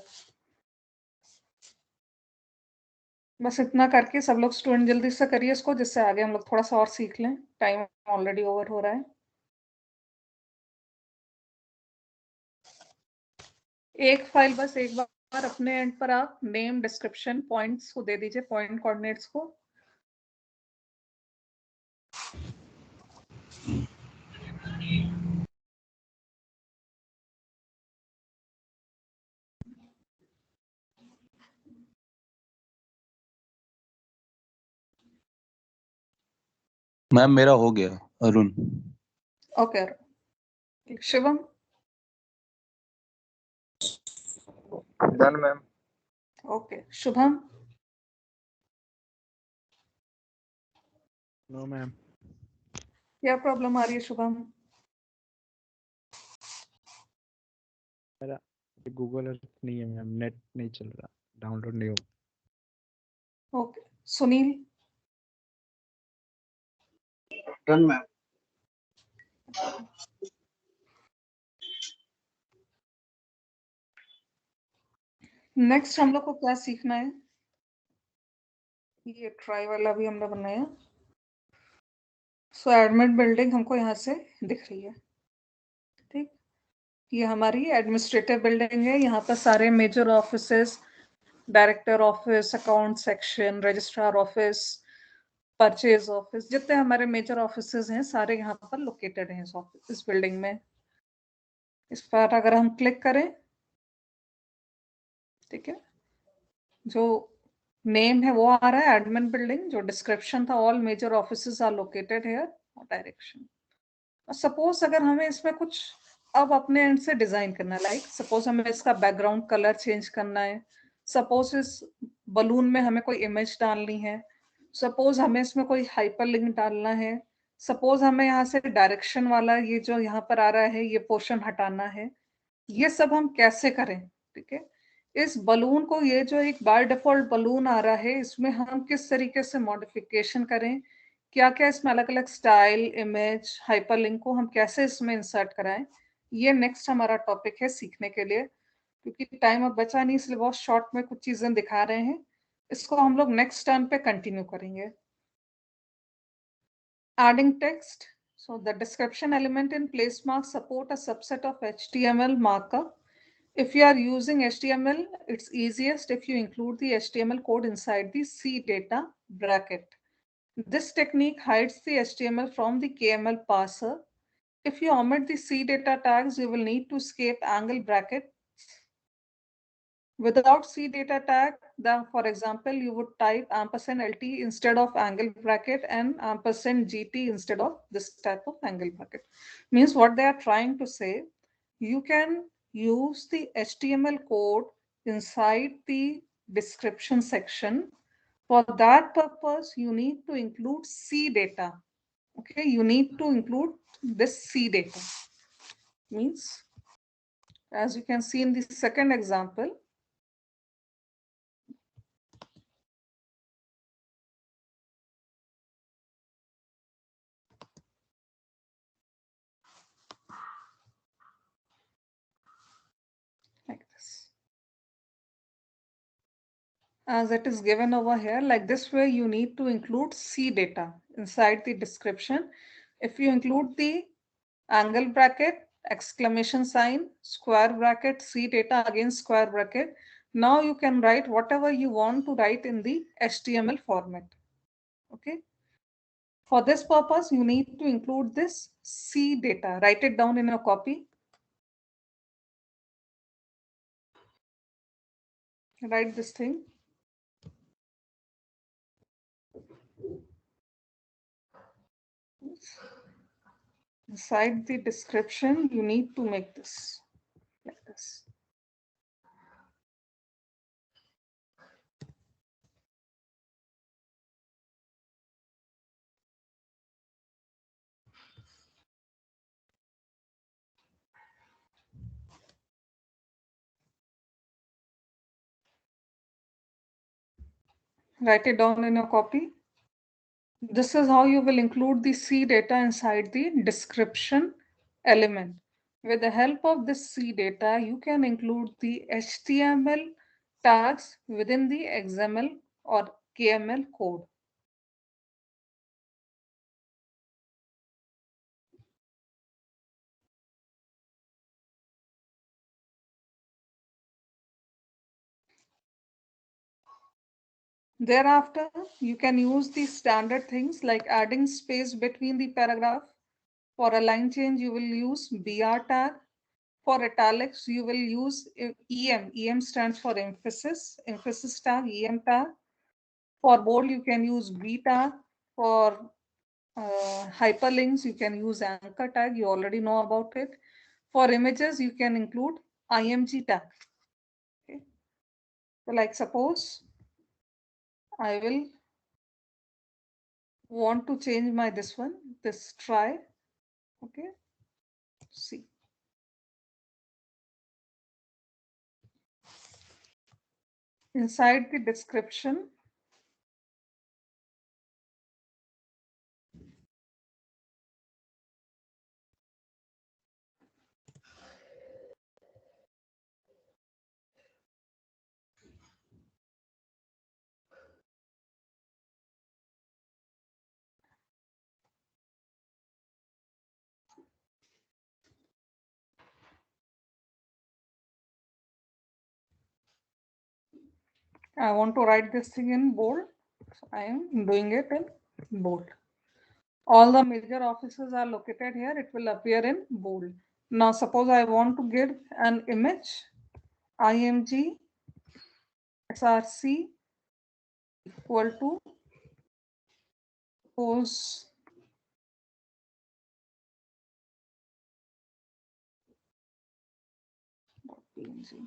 बस इतना करके सब लोग स्टूडेंट जल्दी से करिए इसको, जिससे आगे हम लोग थोड़ा सा और सीख लें, टाइम ऑलरेडी ओवर हो रहा है। एक फाइल बस एक बार अपने एंड पर आप नेम डिस्क्रिप्शन पॉइंट्स को दे दीजिए, पॉइंट कोऑर्डिनेट्स को। मैम मेरा हो गया Arun. Okay, Shivam? Done ma'am. Okay, Shubham? No ma'am. क्या प्रॉब्लम आ रही है शुभम? मेरा गूगल अर्थ नहीं है मैम, नेट नहीं चल रहा, डाउनलोड नहीं हो। Okay, Sunil. Done ma'am. Next हम लोग को क्या सीखना है? ये ट्राई वाला भी हमने बनाया। सो एडमिट बिल्डिंग हमको यहाँ से दिख रही है, ठीक। ये हमारी एडमिनिस्ट्रेटिव बिल्डिंग है। यहाँ पर सारे major offices, director office, account section, registrar office, purchase office, जितने हमारे मेजर ऑफिसेस हैं सारे यहाँ पर लोकेटेड हैं इस बिल्डिंग में। इस पर अगर हम क्लिक करें, ठीक है, जो नेम है वो आ रहा है एडमिन बिल्डिंग। जो डिस्क्रिप्शन था, all major offices are located here, direction. Suppose अगर हमें इसमें कुछ अब अपने एंड से डिजाइन करना है, लाइक सपोज हमें इसका बैकग्राउंड कलर चेंज करना है, सपोज इस बलून में हमें कोई इमेज डालनी है, सपोज हमें इसमें कोई हाइपरलिंक डालना है, सपोज हमें यहाँ से डायरेक्शन वाला ये जो यहाँ पर आ रहा है ये पोर्शन हटाना है, ये सब हम कैसे करें? ठीक है, इस बलून को, ये जो एक बाय डिफॉल्ट बलून आ रहा है, इसमें हम किस तरीके से मॉडिफिकेशन करें, क्या क्या इसमें अलग अलग स्टाइल, इमेज, हाइपरलिंक को हम कैसे इसमें इंसर्ट कराएं, ये नेक्स्ट हमारा टॉपिक है सीखने के लिए। क्योंकि टाइम अब बचा नहीं, इसलिए बहुत शॉर्ट में कुछ चीजें दिखा रहे हैं। इसको हम लोग नेक्स्ट टर्न पे कंटिन्यू करेंगे। Adding text. So the description element in place marks support a subset of HTML markup. If you are using HTML, it's easiest if you include the HTML code inside the C data bracket. This technique hides the HTML from the KML parser. If you omit the C data tags, you will need to escape angle bracket. Without C data tag, then for example, you would type %LT instead of angle bracket and %GT instead of this type of angle bracket. Means what they are trying to say, you can use the HTML code inside the description section. For that purpose, you need to include C data. Okay, you need to include this C data. Means, as you can see in the second example, like this. As it is given over here, like this way, you need to include C data inside the description. If you include the angle bracket, exclamation sign, square bracket, C data, again square bracket, now you can write whatever you want to write in the HTML format. Okay. For this purpose, you need to include this C data. Write it down in your copy. Write this thing. Inside the description, you need to make this like this. Write it down in your copy. This is how you will include the C data inside the description element. With the help of this C data, you can include the HTML tags within the XML or KML code. Thereafter, you can use the standard things like adding space between the paragraph. For a line change, you will use BR tag. For italics, you will use EM. EM stands for emphasis. Emphasis tag, EM tag. For bold, you can use B tag. For hyperlinks, you can use anchor tag. You already know about it. For images, you can include IMG tag. Okay. So like suppose I will want to change my this try. Okay, see. Inside the description, I want to write this thing in bold. So I am doing it in bold. All the major offices are located here. It will appear in bold. Now suppose I want to give an image, img src equal to suppose png.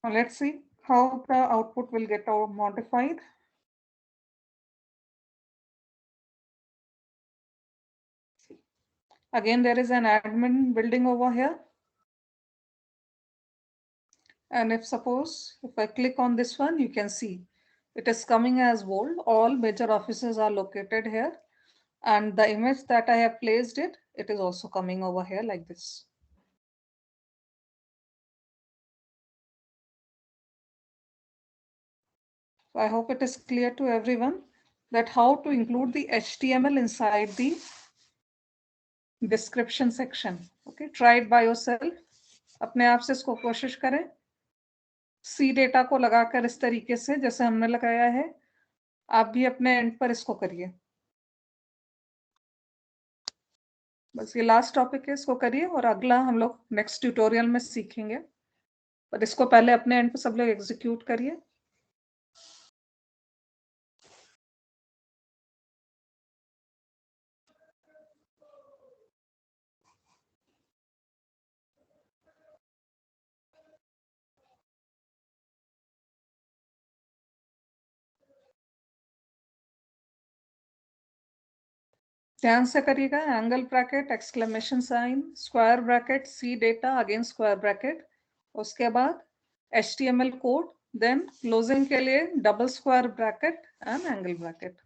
Now let's see how the output will get modified. Again, there is an admin building over here. And if I click on this one, you can see it is coming as bold. All major offices are located here. And the image that I have placed it is also coming over here like this. So I hope it is clear to everyone that how to include the HTML inside the description section. Okay, try it by yourself. अपने आप से इसको कोशिश करें. सी data को लगाकर इस तरीके से जैसे हमने लगाया है, आप भी अपने एंड पर इसको करिए. बस ये लास्ट टॉपिक है, इसको करिए और अगला हम लोग नेक्स्ट ट्यूटोरियल में सीखेंगे. पर इसको पहले अपने एंड पर सब लोग एग्जीक्यूट करिए. ध्यान से करिएगा. Angle bracket, exclamation sign, square bracket, C data, again square bracket, उसके बाद HTML कोड, देन क्लोजिंग के लिए double square bracket and angle bracket.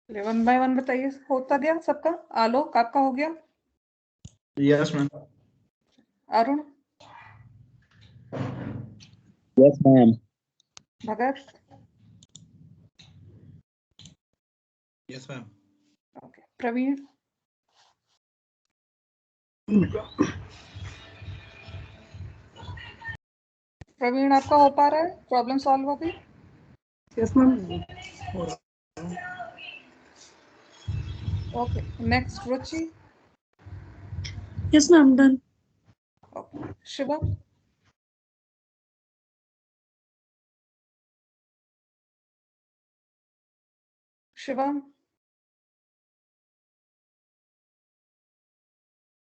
One by one बताइए. होता गया सबका? आलोक आपका हो गया? Yes ma'am. Arun? Yes, ma'am. Bhagat? Yes, ma'am. Okay. Praveen? Praveen आपका हो पा रहा है? प्रॉब्लम सॉल्व हो गई? Yes ma'am. Okay. Next Ruchi. Yes, ma'am, done. Okay. Shiva? Shivam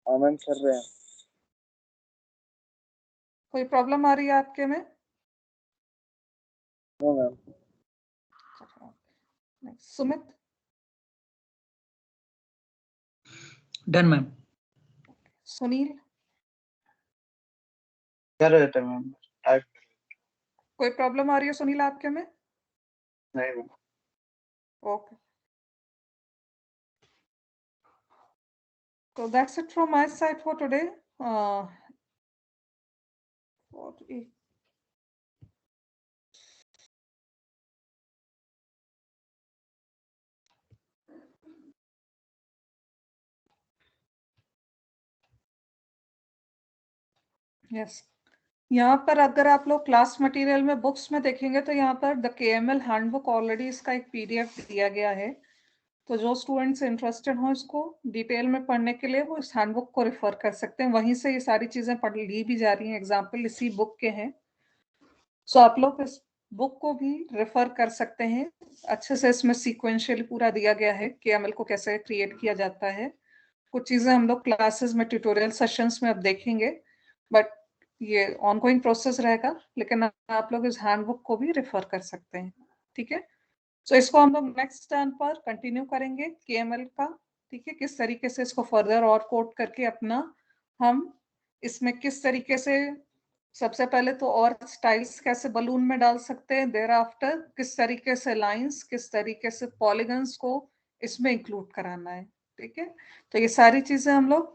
ma'am कर रहे हैं। कोई प्रॉब्लम आ रही है आपके में? No ma'am. Sumit? Done ma'am. Sunil? कर रहे थे मैम, टाइप। कोई प्रॉब्लम आ रही है सुनील आपके में? नहीं ma'am. Okay. So that's it from my side for today. Yes. यहाँ पर अगर आप लोग क्लास मटेरियल में बुक्स में देखेंगे तो यहाँ पर द KML हैंडबुक ऑलरेडी इसका एक PDF दिया गया है। तो जो स्टूडेंट्स इंटरेस्टेड हो इसको डिटेल में पढ़ने के लिए वो इस हैंडबुक को रेफर कर सकते हैं। वहीं से ये सारी चीजें पढ़ ली भी जा रही हैं। एग्जाम्पल इसी बुक के हैं। सो आप लोग इस बुक को भी रेफर कर सकते हैं। अच्छे से इसमें सीक्वेंशियल पूरा दिया गया है KML को कैसे क्रिएट किया जाता है। कुछ चीजें हम लोग क्लासेस में ट्यूटोरियल सेशंस में अब देखेंगे, बट ये ऑनगोइंग प्रोसेस रहेगा। लेकिन आप लोग इस हैंडबुक को भी रेफर कर सकते हैं। ठीक है, सो इसको हम लोग नेक्स्ट टर्न पर कंटिन्यू करेंगे KML का। ठीक है, किस तरीके से इसको फर्दर और कोड करके अपना हम इसमें किस तरीके से सबसे पहले तो और स्टाइल्स कैसे बलून में डाल सकते हैं, देयर आफ्टर किस तरीके से लाइंस, किस तरीके से पॉलीगन्स को इसमें इंक्लूड कराना है। ठीक है, तो ये सारी चीजें हम लोग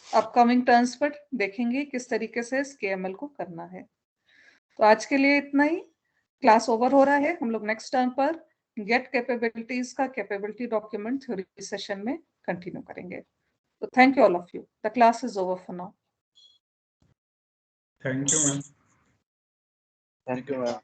अपकमिंग टर्न्स पर देखेंगे किस तरीके से इस KML को करना है। तो आज के लिए इतना ही, क्लास ओवर हो रहा है। हम लोग नेक्स्ट टर्न पर गेट कैपेबिलिटीज का कैपेबिलिटी डॉक्यूमेंट थ्योरी सेशन में कंटिन्यू करेंगे। तो thank you all of you, the class is over for now. Thank you ma'am. Thank you ma'am.